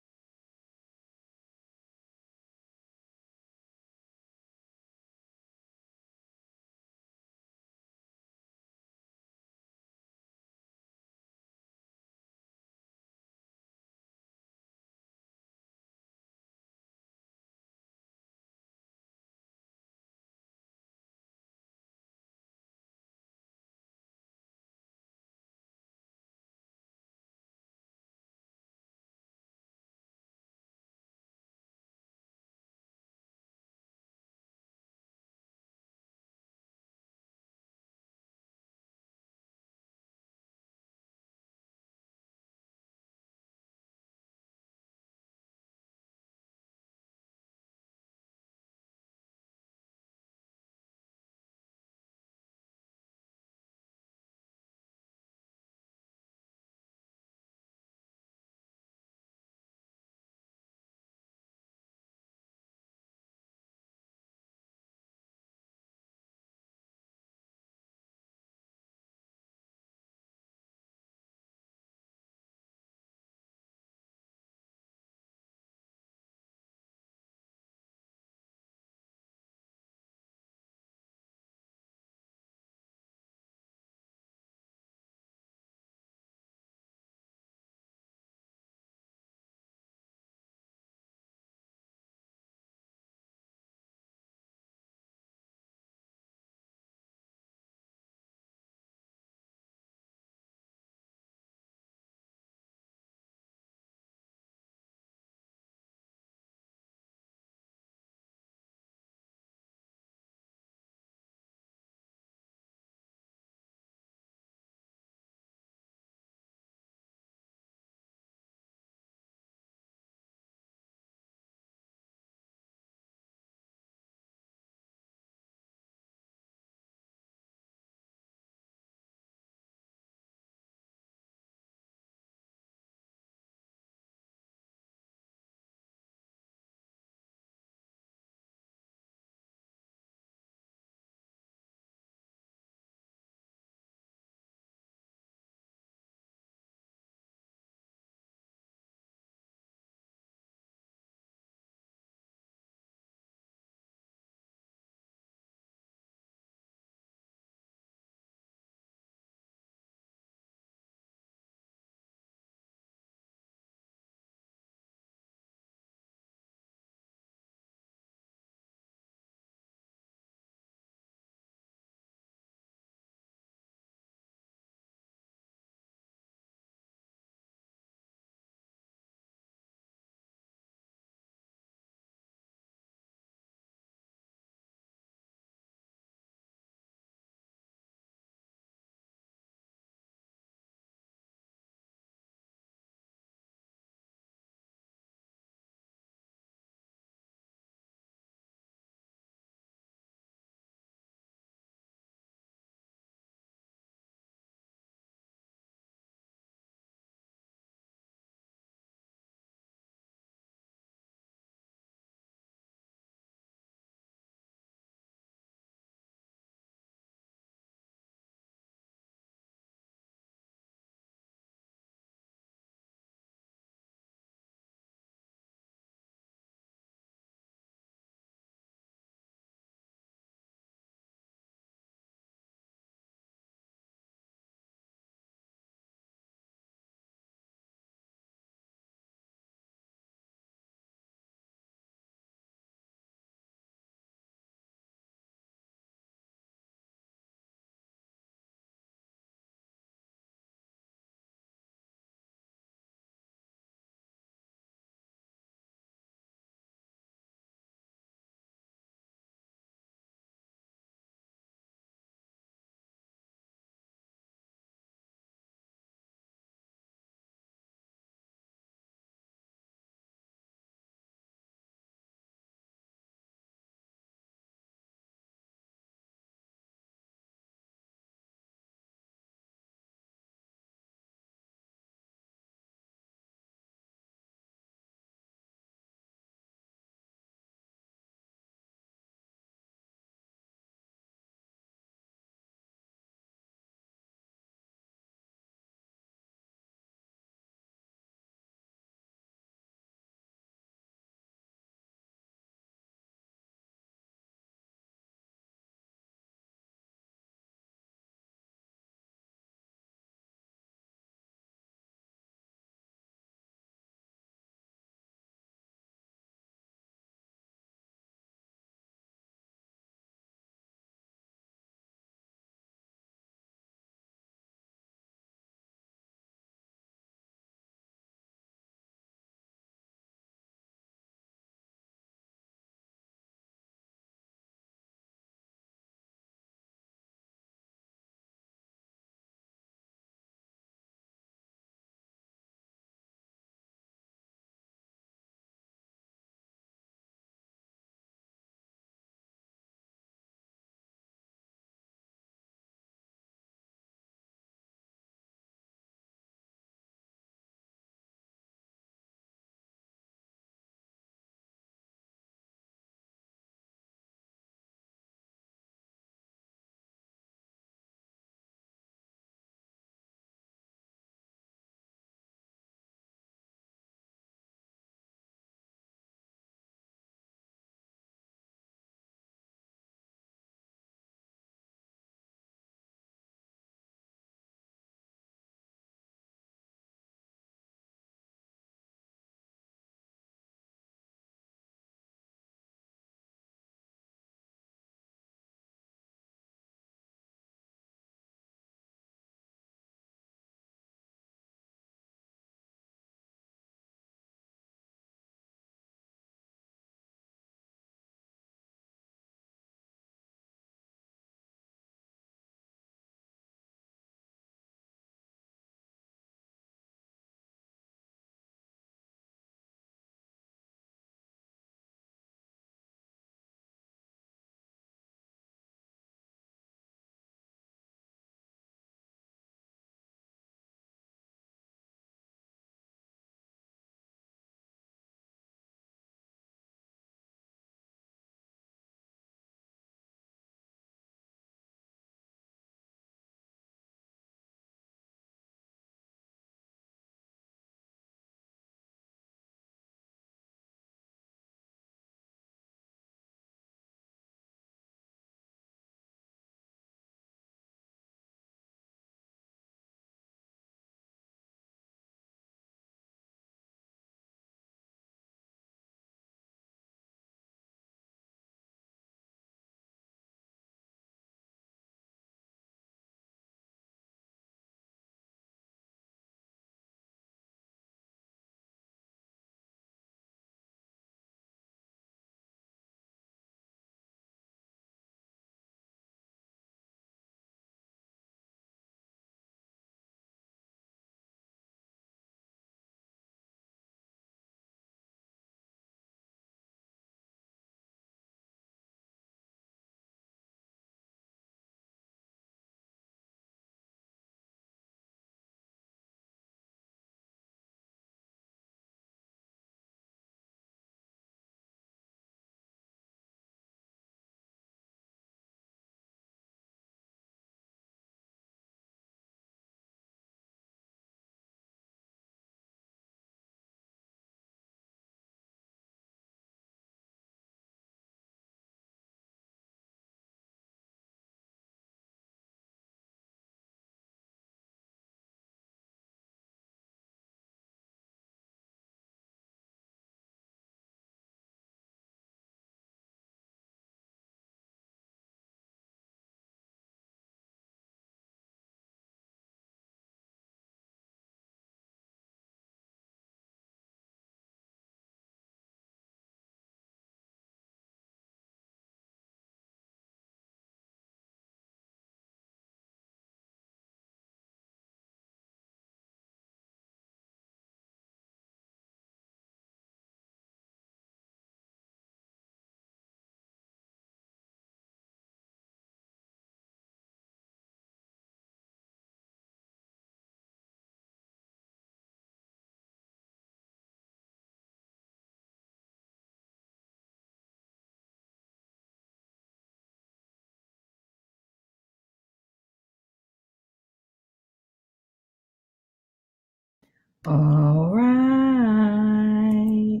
All right.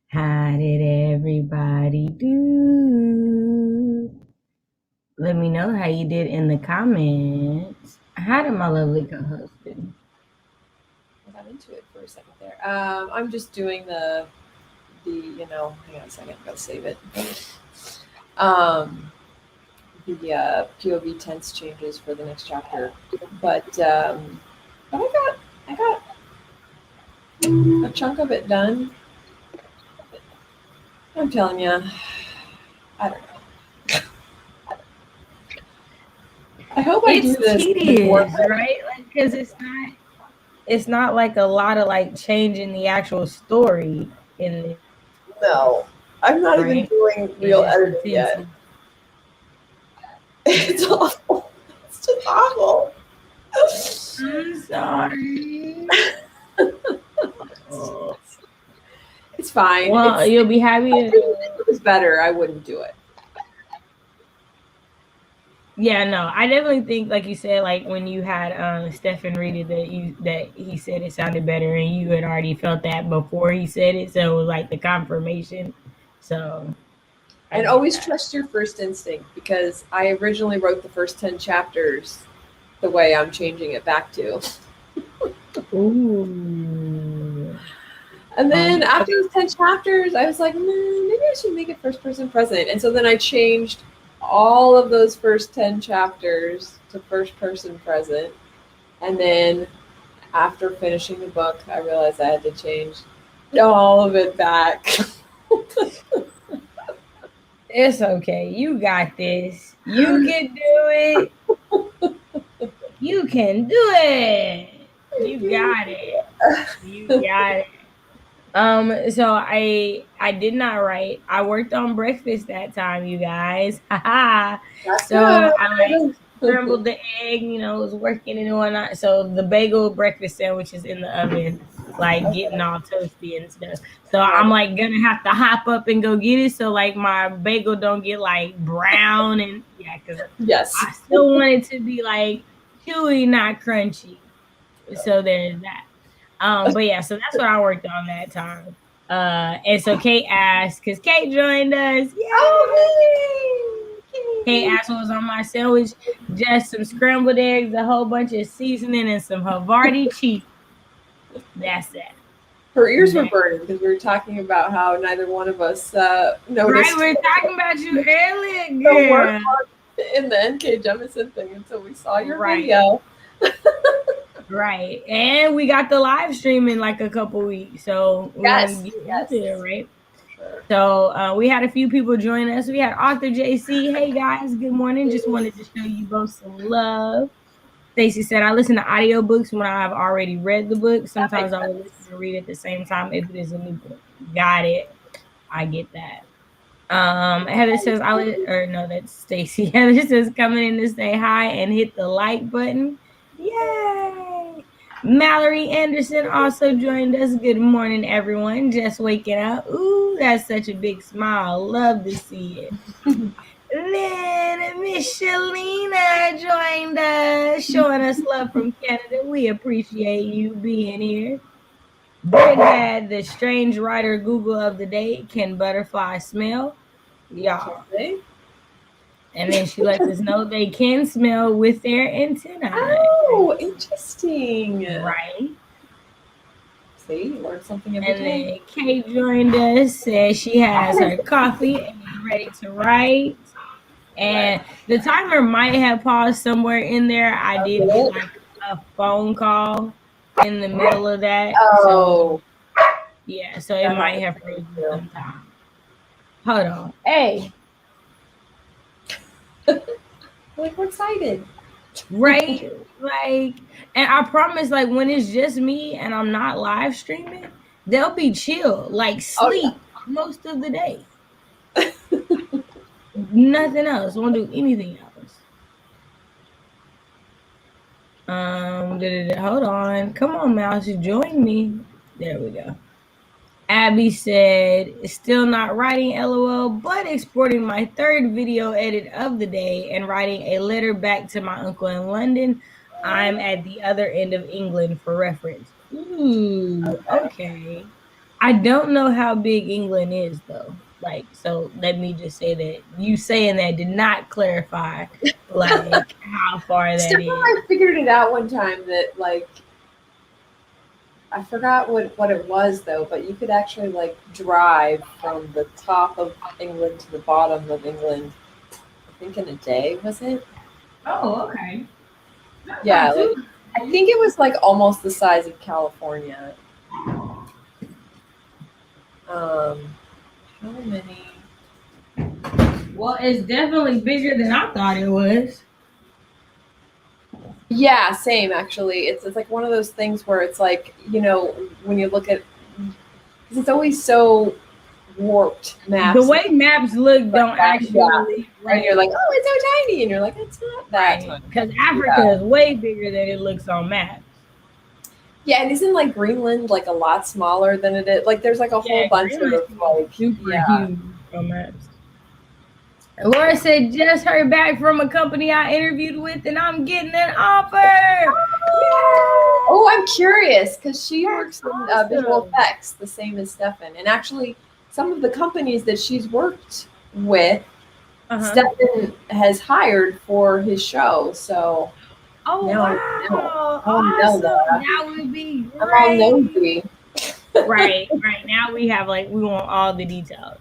How did everybody do? Let me know how you did in the comments. How did my lovely co-host do? I got into it for a second there. I'm just doing hang on a second, I've got to save it. The POV tense changes for the next chapter, but I got a chunk of it done. I'm telling you, I don't know. I hope I do It's this tedious, right? Like, because it's not like a lot of like changing the actual story in this, No, I'm not even right? doing It's real just editing yet. intensive. It's awful. It's just awful. I'm sorry. Oh. It's fine. Well, you'll be happy If to. it was better, I wouldn't do it. Yeah, no, I definitely think, like you said, like when you had Stefan read it, that he said it sounded better, and you had already felt that before he said it, so it was like the confirmation. So I And get always that. trust your first instinct, because I originally wrote the first 10 chapters the way I'm changing it back to. Ooh. And then after Okay. those 10 chapters, I was like, maybe I should make it first person present. And so then I changed all of those first 10 chapters to first person present. And then after finishing the book, I realized I had to change all of it back. It's okay. You got this. You can do it. You can do it. You got it. You got it. So I did not write. I worked on breakfast that time, you guys. Haha. That's So I like good. scrambled the egg, was working and whatnot. So the bagel breakfast sandwich is in the oven, like getting Okay. all toasty and stuff. So I'm Right. like gonna have to hop up and go get it, so like my bagel don't get like brown, and yeah, because Yes. I still want it to be like chewy, not crunchy. So there's that. But yeah, so that's what I worked on that time. And so Kate asked, because Kate joined us. Yay! Oh, Kate yay! asked what was on my sandwich. Just some scrambled eggs, a whole bunch of seasoning, and some Havarti cheese. That's it. Her ears were That. burning because we were talking about how neither one of us Right, noticed we're talking about you earlier, the work girl. in the NK Jemison thing until we saw your Right. video. Right. And we got the live stream in like a couple weeks. So we're going to Yes, get yes. into it, right? Sure. So we had a few people join us. We had Arthur JC. Hey guys, good morning. Just wanted to show you both some love. Stacy said, I listen to audiobooks when I've already read the book. Sometimes I will listen and read at the same time if it is a new book. Got it. I get that. Heather says, or no, that's Stacy. Heather says, coming in to say hi and hit the like button. Yay! Mallory Anderson also joined us. Good morning, everyone. Just waking up. Ooh, that's such a big smile. Love to see it. Then Miss Shalina joined us, showing us love from Canada. We appreciate you being here. Britt had the strange writer Google of the day. Can butterflies smell? Y'all. And then she lets us know they can smell with their antennae. Oh, interesting. Right. See, you learn something every And day. then Kate joined us, says she has her coffee and is ready to write. And the timer might have paused somewhere in there. I did get like a phone call in the middle of that. Oh, So yeah, so it might have frozen sometime. Hold on. Hey. Like, we're excited. Right? Like, and I promise, like, when it's just me and I'm not live streaming, they'll be chill, like sleep most of the day. Nothing else. Won't do anything else. Hold on. Come on, Mouse, join me. There we go. Abby said, still not writing LOL, but exporting my third video edit of the day and writing a letter back to my uncle in London. I'm at the other end of England for reference. Ooh, okay. I don't know how big England is though. Like, so let me just say that you saying that did not clarify like how far that Stefan is. and I figured it out one time that like I forgot what it was though, but you could actually like drive from the top of England to the bottom of England. I think in a day, was it? Oh, okay. That's Yeah, not like too I bad. think it was like almost the size of California. How many? Well, it's definitely bigger than I thought it was. Yeah, same actually. It's like one of those things where it's like when you look at because it's always so warped The maps and way maps look like don't that. Yeah, actually and you're like, right. oh, it's so tiny, and you're like, it's not that Right. tiny. Because Yeah, Africa is way bigger than it looks on maps. yeah, and isn't like Greenland like a lot smaller than it is? Like, there's like a whole Yeah, bunch Greenland of seems like, super yeah. huge on maps. Laura said, just heard back from a company I interviewed with and I'm getting an offer. Oh, I'm Yay! curious because she That's works in visual awesome. effects, the same as Stefan. And actually, some of the companies that she's worked with, Uh-huh. Stefan has hired for his show. So Oh, now I know. wow. I want to know, Awesome. Laura. That would be I'm all great. nosy. Right, right. Now we have like we want all the details.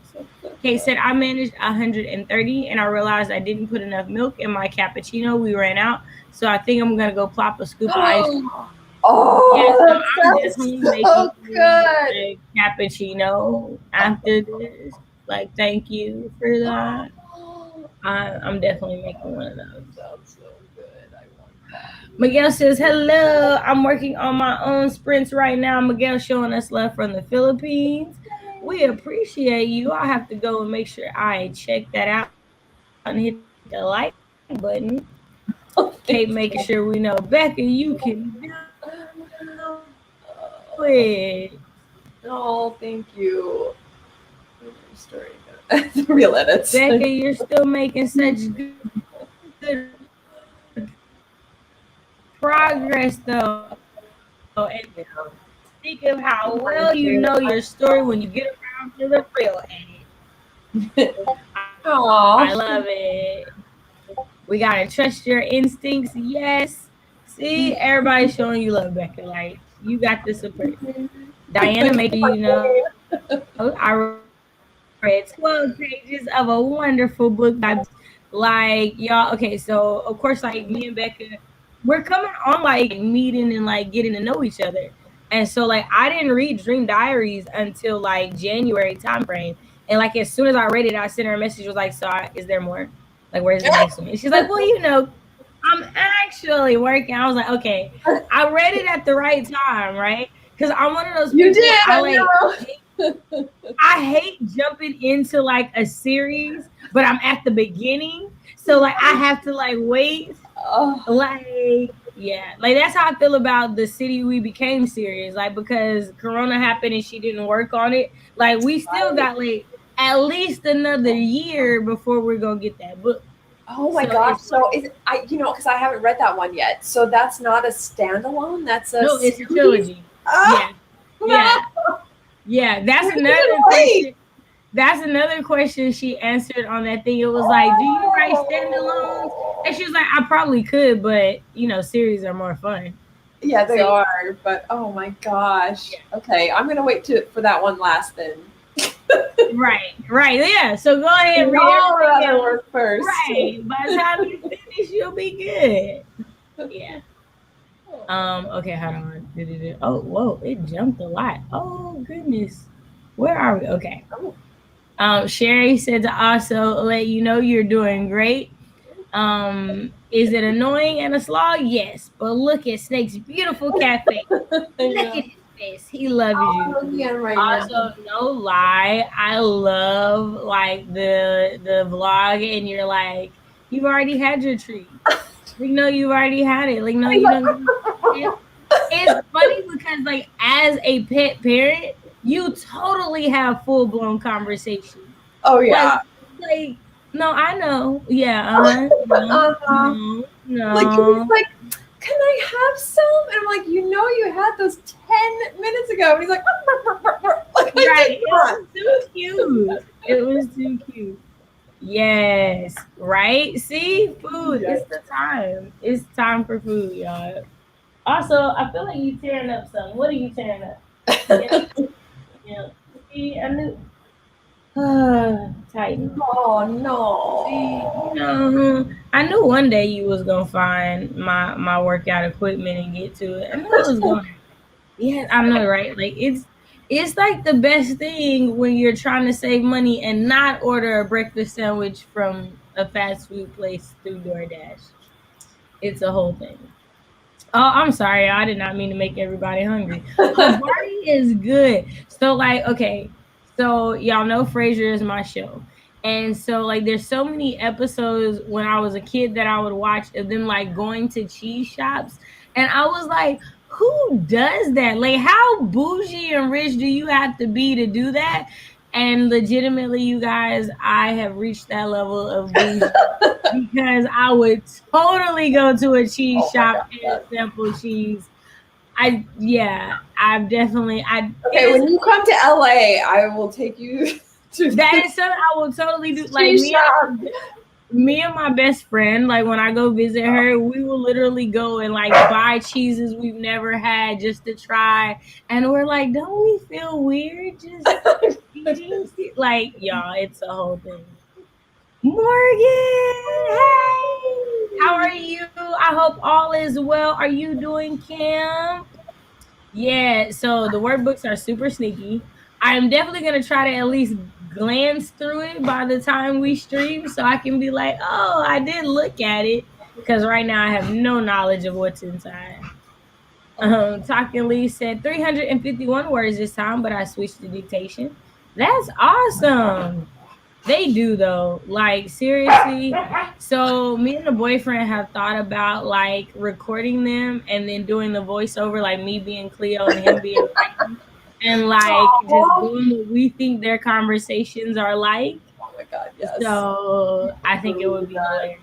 Kay said I managed 130 and I realized I didn't put enough milk in my cappuccino. We ran out. So I think I'm gonna go plop a scoop of ice cream. Yeah, Oh, so that I'm sounds definitely making so you good. a cappuccino after this. Like, thank you for that. I'm definitely making one of those. Sounds so good. I want coffee. Miguel says, hello. I'm working on my own sprints right now. Miguel showing us love from the Philippines. We appreciate you. I have to go and make sure I check that out and hit the like button. Kate making sure we know, Becca, you can do it. Oh, thank you. Story. The real edits. Becca, you're still making such good progress though. And speak of how well you know your Thank story you. when you get around to the real edit. I Aw. love it. We gotta trust your instincts. Yes. See, everybody's showing you love, Becca. Like you got the support. Diana making sure you know I read 12 pages of a wonderful book vibes. Like y'all, okay, so of course, like me and Becca, we're coming on like meeting and like getting to know each other. And so like I didn't read Dream Diaries until like January time frame. And like as soon as I read it, I sent her a message was like, so is there more? Like where's the next one? And she's like, well, I'm actually working. I was like, okay, I read it at the right time, right? Because I'm one of those You people did. I know. I hate jumping into like a series, but I'm at the beginning. So like I have to like wait. Oh, Like yeah, like that's how I feel about the City We Became series. Like because Corona happened and she didn't work on it. Like we still right. got like at least another year before we're gonna get that book. Oh my So gosh. it's So like is I because I haven't read that one yet. So that's not a standalone. That's a no, it's a series. trilogy. Ah, Yeah, no. yeah, yeah. That's I can't another wait. question. That's another question she answered on that thing. It was like, "Do you write standalones?" And she was like, "I probably could, but series are more fun." Yeah, they So are. But oh my gosh. yeah, Okay, I'm gonna wait for that one last then. right, right, yeah. So go ahead and read All everything other else. work first. Right. By the time you finish, you'll be good. Yeah. Okay, hold on. Oh, whoa, it jumped a lot. Oh goodness. Where are we? Okay. Sherry said to also let you know you're doing great. Is it annoying and a slog? Yes, but look at Snake's beautiful cat face. I Look at know. his face. He loves I'm you. looking at it right now. Also, no lie, I love like the vlog, and you're like, you've already had your treat. Like, no, you've already had it. Like, no, you don't. It's funny because like as a pet parent, you totally have full blown conversation. Oh Like yeah. like no, I know. Yeah, no, Uh-huh. no, Like he's no. like, can I have some? And I'm like, you had those 10 minutes ago. And he's like, like, Right. come on. It was too cute. It was too cute. Yes. Right? See, food. Yes. It's the time. It's time for food, y'all. Also, I feel like you tearing up something. What are you tearing up? Yeah. Yeah. See, I knew. Titan. Oh See, no. I knew one day you was gonna find my workout equipment and get to it. I knew it was gonna. Yeah, I know, right? Like it's like the best thing when you're trying to save money and not order a breakfast sandwich from a fast food place through DoorDash. It's a whole thing. Oh, I'm sorry. I did not mean to make everybody hungry. Havarti is good. So, like, okay. So, y'all know Frasier is my show. And so, like, there's so many episodes when I was a kid that I would watch of them, like, going to cheese shops. And I was like, who does that? Like, how bougie and rich do you have to be to do that? And legitimately, you guys, I have reached that level of bougie because I would totally go to a cheese Oh my shop and god. sample cheese. I've definitely it Okay, is when you come to LA, I will take you to that the is something I will totally do. Like cheese shop. me and my best friend, like when I go visit her, we will literally go and like buy cheeses we've never had just to try. And we're like, don't we feel weird just eating? Like, y'all, it's a whole thing. Morgan, hey, how are you? I hope all is well. Are you doing camp? Yeah, so the workbooks are super sneaky. I'm definitely gonna try to at least glance through it by the time we stream so I can be like, oh, I did look at it. Because right now I have no knowledge of what's inside. Talking Lee said 351 words this time, but I switched to dictation. That's awesome. They do though. Like seriously. So me and the boyfriend have thought about like recording them and then doing the voiceover, like me being Cleo and him being Titan, and like just Oh doing what we think their conversations are like. my god, yes. So I think it Really would be that. hilarious.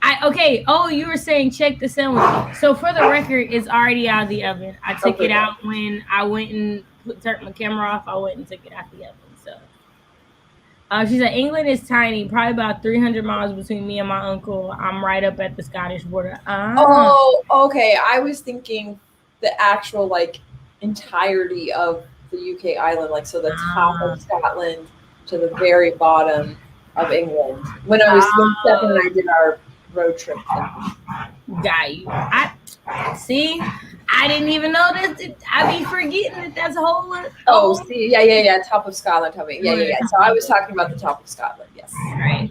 I okay. Oh, you were saying check the sandwich. So for the record, it's already out of the oven. I took Okay, it out when I went and turned my camera off. I went and took it out the oven. So she said England is tiny, probably about 300 miles between me and my uncle. I'm right up at the Scottish border. Ah, Oh, okay. I was thinking the actual like entirety of the UK island, like so the top ah, of Scotland to the very bottom of England. When Steph and ah. I did our road trip thing. Got you. I see. I didn't even know that. I be forgetting that that's a whole. Oh, see, yeah. Top of Scotland, yeah. So I was talking about the top of Scotland. Yes. Right.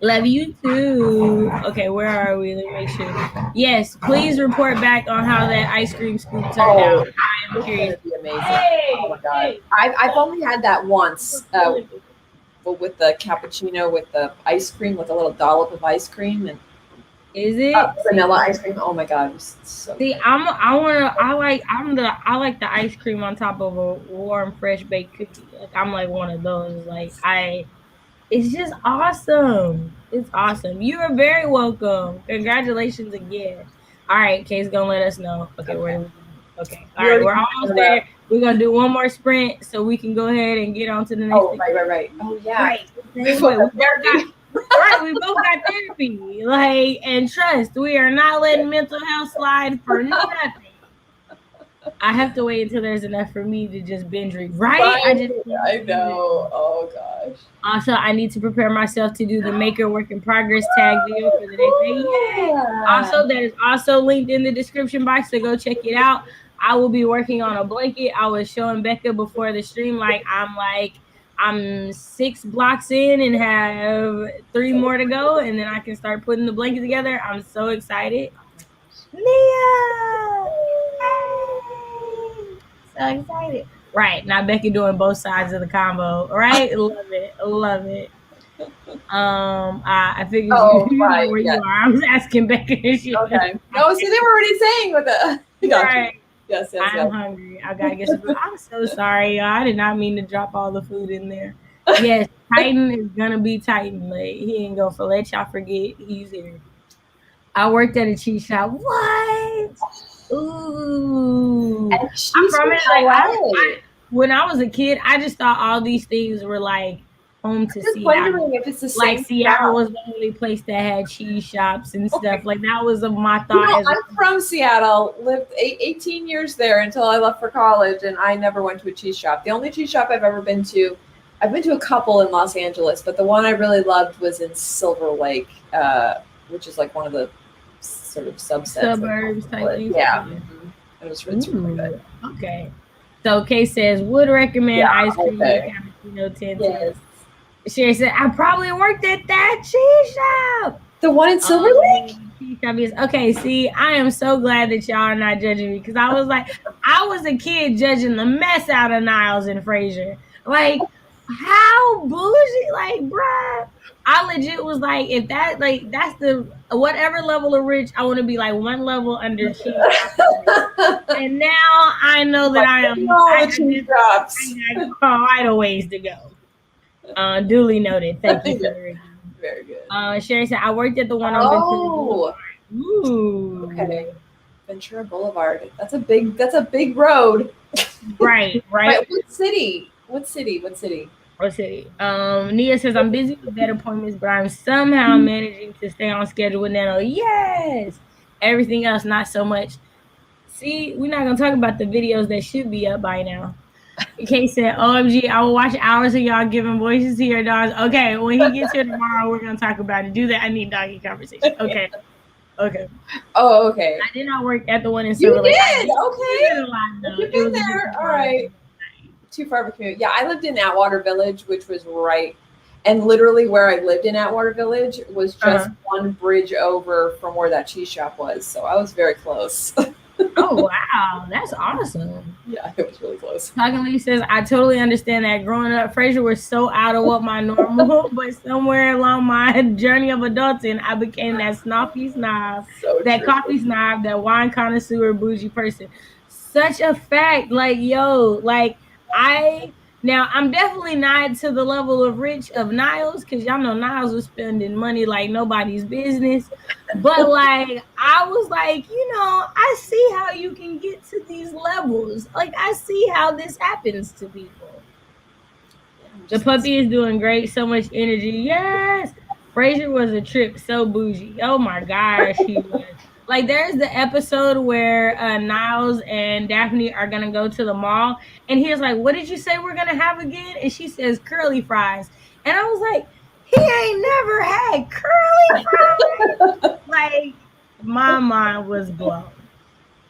Love you too. Okay, where are we? Let me make sure. Yes, please report back on how that ice cream scoop turned Oh, out. I am it's curious. gonna be amazing. Hey, Oh my god. hey. I've only had that once, but with the cappuccino with the ice cream, with a little dollop of ice cream and Is it? vanilla ice cream. Oh my god, it was so See, good. I like the ice cream on top of a warm, fresh baked cookie. Like I'm like one of those. It's just awesome. It's awesome. You are very welcome. Congratulations again. All right, Kay's gonna let us know. Okay, where Okay. do we go? Okay. All We right, already we're did almost that. there. We're gonna do one more sprint so we can go ahead and get on to the next Oh, thing. right. Oh yeah. Right. We We both both have therapy. right, we both got therapy. Like, and trust, we are not letting mental health slide for nothing. I have to wait until there's enough for me to just binge read. Right? I just I know. Oh gosh. also I need to prepare myself to do the maker work in progress tag video for the next day. Yay! Yeah. Also, that is also linked in the description box, so go check it out. I will be working on a blanket. I was showing Becca before the stream, I'm 6 blocks in and have 3 more to go, and then I can start putting the blanket together. I'm so excited. Leah! Hey! So excited. Right. Now Becky doing both sides of the combo. Right? Love it. Love it. I figured Oh you know right. where Yeah. you are. I was asking Becca if she Okay. No, see, they were already saying with the. Gotcha. right. Yes. I'm hungry. I gotta get some food. I'm so sorry, y'all. I did not mean to drop all the food in there. Yes, Titan is gonna be Titan. Like he ain't gonna let y'all forget he's here. I worked at a cheese shop. What? Ooh. And I she's from promise, like I LA. when I was a kid, I just thought all these things were like home to Just Seattle. wondering if it's the Like same Seattle shop. was the only place that had cheese shops and Okay. stuff. Like that was my You thought know, as a I'm from Seattle, lived 18 years there until I left for college, and I never went to a cheese shop. The only cheese shop I've been to a couple in Los Angeles, but the one I really loved was in Silver Lake, which is like one of the sort of subsets of suburbs type Hollywood. things. Yeah. Yeah. It's really good. Ooh. Okay. So Kay says would recommend Yeah, ice cream with okay. cappuccino 10/10. Yes. Sherry said I probably worked at that cheese shop. The one in Silver Lake? Cheese shop is okay. See, I am so glad that y'all are not judging me because I was like, I was a kid judging the mess out of Niles and Fraser. Like, how bougie? Like, bruh. I legit was like, if that like that's the whatever level of rich, I want to be like one level under cheese shop owners. And now I know that Like, I look at am. all I the got cheese drops. I got quite a ways to go. Duly noted. Thank you for Yeah, the review. very good. Sherry said, I worked at the one on Ventura Boulevard. Oh, Ooh. okay. Ventura Boulevard. That's a big road. Right, Right. right. What city? What city? What city? Or city. Nia says, I'm busy with vet appointments, but I'm somehow managing to stay on schedule with Nano. Yes. Everything else, not so much. See, we're not going to talk about the videos that should be up by now. Kay said, OMG, I will watch hours of y'all giving voices to your dogs. Okay, when he gets here tomorrow, we're going to talk about it. Do that. I need doggy conversation. Okay. Okay. Oh, okay. I did not work at the one in You Silver Lake. I did. did Okay. it a lot If though. you've It been was a there, different all vibe. right. Too far of a commute. Yeah, I lived in Atwater Village, which was right, and literally where I lived in Atwater Village was just Uh-huh. one bridge over from where that cheese shop was. So I was very close. Oh wow, that's awesome. Yeah, it was really close. Talking Lee says, I totally understand that. Growing up, Fraser was so out of what my normal, but somewhere along my journey of adulting, I became that snobby snob, So that true. coffee snob, that wine connoisseur, bougie person. Such a fact. Like, yo, like I now I'm definitely not to the level of rich of Niles, because y'all know Niles was spending money like nobody's business. But like I was like, I see how you can get to these levels. Like I see how this happens to people. The puppy is doing great, so much energy. Yes. Fraser was a trip, so bougie. Oh my gosh, he was. Like there's the episode where Niles and Daphne are gonna go to the mall, and he's like, "What did you say we're gonna have again?" And she says, "Curly fries." And I was like, "He ain't never had curly fries." Like my mind was blown.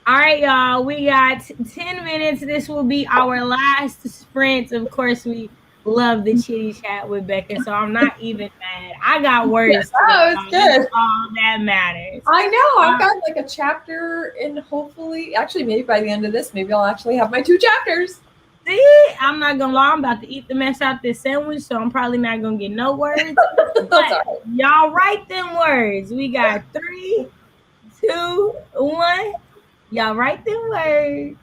All right, y'all. We got 10 minutes. This will be our last sprint. Of course, we love the chitty chat with Becca, so I'm not even mad. I got words today, Oh, it's y'all. That's good. all that matters. I know. I've Uh, got like a chapter, and hopefully, actually, maybe by the end of this, maybe I'll actually have my 2 chapters. See, I'm not gonna lie. I'm about to eat the mess out this sandwich, so I'm probably not gonna get no words. That's But all right. y'all write them words. We got 3, 2, 1. Y'all write them words.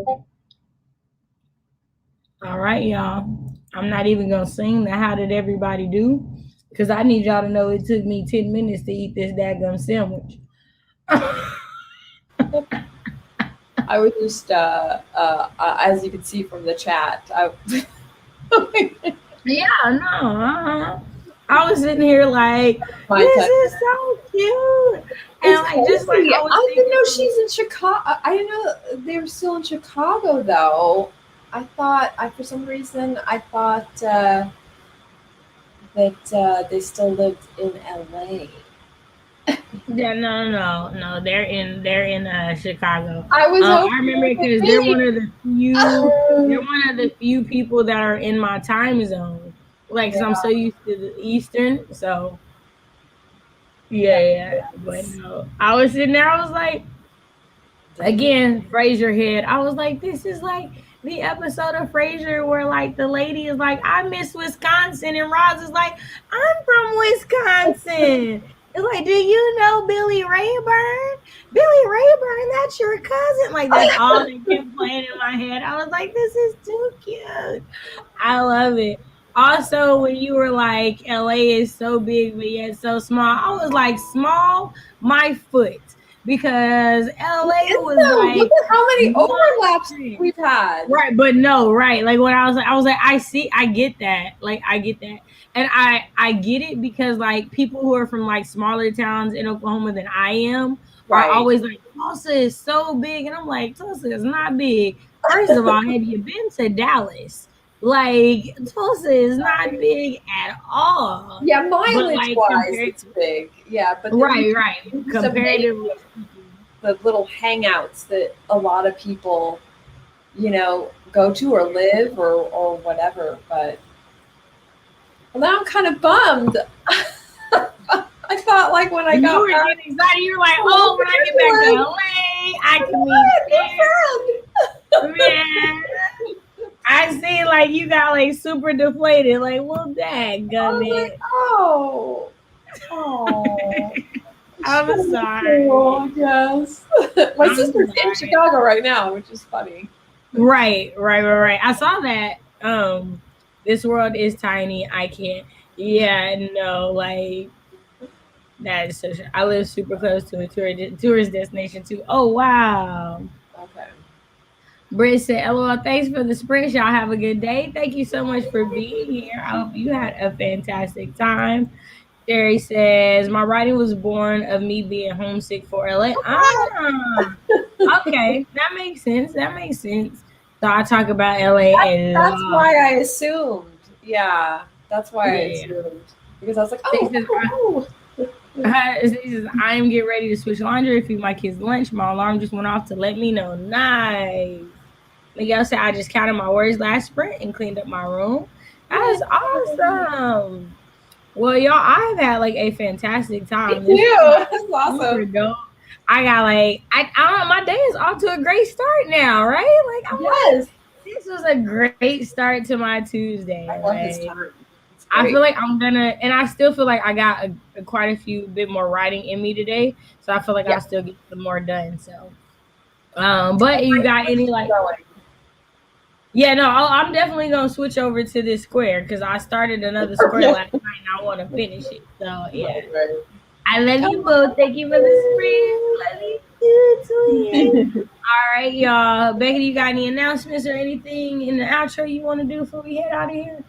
All right, y'all. I'm not even gonna sing the "How did everybody do?" because I need y'all to know it took me 10 minutes to eat this daggum sandwich. I was just, as you can see from the chat, Yeah, no. I was sitting here like, my this type. is so cute. And It's like just like crazy. I was I didn't know thinking, she's in Chicago. I didn't know they were still in Chicago though. I for some reason I thought that they still lived in LA. yeah, no. They're in Chicago. I was I hoping remember it would because they're be. one of the few. They're one of the few people that are in my time zone. Like, cause I'm Yeah, so used to the Eastern. So yeah, yeah. But that's no, I was sitting there. I was like, dang. again, Frasier head. I was like, this is like the episode of Frasier where like the lady is like, I miss Wisconsin, and Roz is like, I'm from Wisconsin. It's like, do you know Billy Rayburn? Billy Rayburn, that's your cousin. Like that's all that kept playing in my head. I was like, this is too cute. I love it. Also, when you were like, LA is so big but yet so small, I was like, small, my foot. Because LA Is was though. Look like at how many one overlaps street. we've had. Right, but no, right. Like when I was like, I see, I get that. Like I get that. And I get it because like people who are from like smaller towns in Oklahoma than I am are Right. always like, Tulsa is so big. And I'm like, Tulsa is not big. First of all, have you been to Dallas? Like Tulsa is not big at all. Yeah, But mileage like wise, compared it's big. Yeah, but then right. you just amazed Comparatively speaking. the little hangouts that a lot of people, go to or live or whatever. But well, now I'm kind of bummed. I thought like when I You got were back, getting excited. You were like, oh, "Oh, when I get back to like, LA, I can meet good Sarah." Man, I see. Like you got like super deflated. Like, well, dang, I was like, gummit. oh, it's I'm so sorry. cool. Yes, my I'm sister's in sorry. Chicago right now, which is funny. Right. I saw that. This world is tiny. I can't. Yeah, no, like that is so. I live super close to a tourist destination too. Oh wow. Okay. Britt said, LOL, thanks for the sprint. Y'all have a good day. Thank you so much for being here. I hope you had a fantastic time. Sherry says, my writing was born of me being homesick for LA. Okay. That makes sense. So I talk about LA a That's lot. why I assumed. Yeah, that's why I Yeah. assumed because I was like, She says, she says, I am getting ready to switch laundry, feed my kids lunch. My alarm just went off to let me know. Nice. Miguel said, I just counted my words last sprint and cleaned up my room. oh. That's awesome. Well, y'all, I've had like a fantastic Me time. This was too. like That's super awesome. dope. I got like, I don't know, my day is off to a great start now, right? Like, I'm like, Yes, this was a great start to my Tuesday. I love this Like, time. It's I feel great. like I'm gonna, and I still feel like I got quite a few bit more writing in me today. So I feel like Yeah. I'll still get some more done. So, but you got any like, Going. yeah, no, I'm definitely gonna switch over to this square because I started another square Okay. last night and I want to finish it. So yeah, Right. I love you both. Thank you for the sprint. Love you too, Twin. All right, y'all. Becky, you got any announcements or anything in the outro you want to do before we head out of here?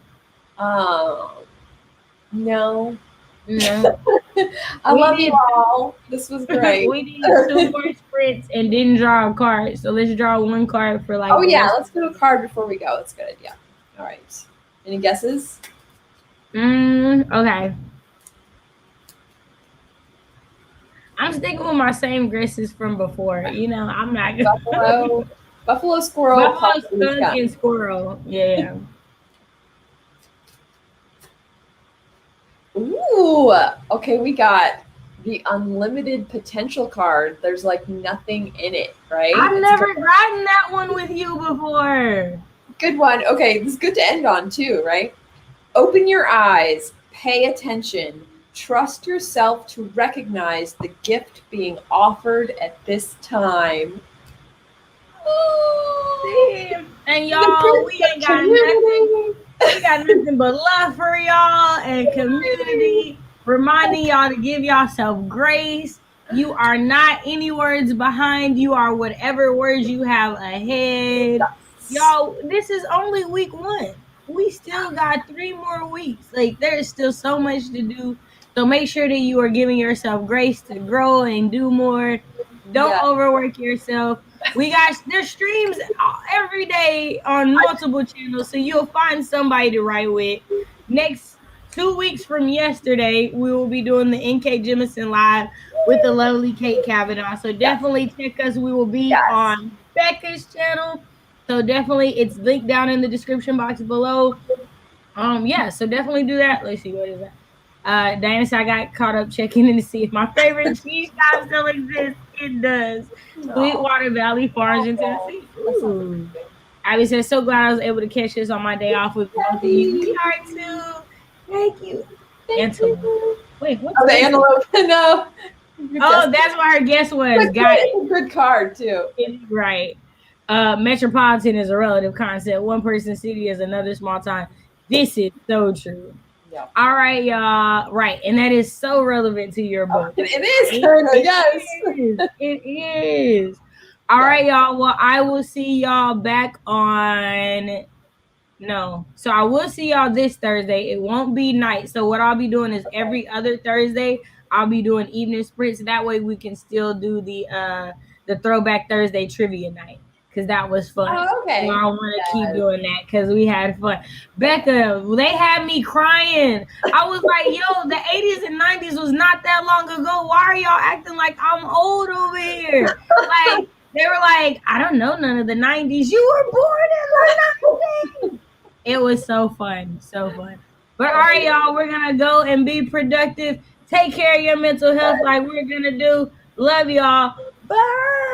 um, no. No, I we love you did all. This was great. we did two more sprints and didn't draw a card. So let's draw one card for like Oh the yeah, rest let's of do a card before we go. That's good. Yeah. All right. Any guesses? the okay. I'm sticking with my same dresses from before. I'm not gonna Buffalo, buffalo, squirrel, Buffalo, pumpkin, skunk, skunk. and squirrel. Yeah. Ooh. Okay, we got the unlimited potential card. There's like nothing in it, right? I've It's a never gotten that one with you before. good one. Okay, this is good to end on too, right? Open your eyes, pay attention, trust yourself to recognize the gift being offered at this time. See? And The y'all, we ain't got nothing. community. We got nothing but love for y'all and community, reminding y'all to give yourself grace. You are not any words behind. You are whatever words you have ahead. Yes. Y'all, this is only week one. We still got 3 more weeks. Like, there's still so much to do. So make sure that you are giving yourself grace to grow and do more. Don't Yeah. overwork yourself. We got there's streams every day on multiple channels, so you'll find somebody to write with. Next 2 weeks from yesterday, we will be doing the NK Jemison live with the lovely Kate Kavanaugh. So Yes. definitely check us. We will be Yes. on Becca's channel. So definitely it's linked down in the description box below. Yeah, so definitely do that. Let's see, what is that? Diana said I got caught up checking in to see if my favorite cheese shop still exists. It does. No. Sweetwater Valley Farms in Oh, Tennessee. that sounds Ooh. Abby said, so glad I was able to catch this on my day off with both of you. We Abby. are too. Thank you. Thank Antelope. you. Wait, what's Oh, the antelope? antelope. No. Good guess. Oh, that's what her guess was. Got it. It's a good card too. Right. Metropolitan is a relative concept. One person city is another small town. This is so true. Yeah. All right, y'all. Right. And that is so relevant to your book. It is, Right? Karina. It Yes. is. It is. All Yeah. right, y'all. Well, I will see y'all back on. No. So I will see y'all this Thursday. It won't be night. So what I'll be doing is every other Thursday, I'll be doing evening sprints. That way we can still do the throwback Thursday trivia night. Cause that was fun. Oh, okay. I want to keep Yes. doing that because we had fun. Becca, they had me crying. I was like, yo, the 80s and 90s was not that long ago. Why are y'all acting like I'm old over here? Like, they were like, I don't know none of the 90s. You were born in the 90s. It was so fun. So fun. But all right, y'all, we're going to go and be productive. Take care of your mental health like we're going to do. Love y'all. Bye.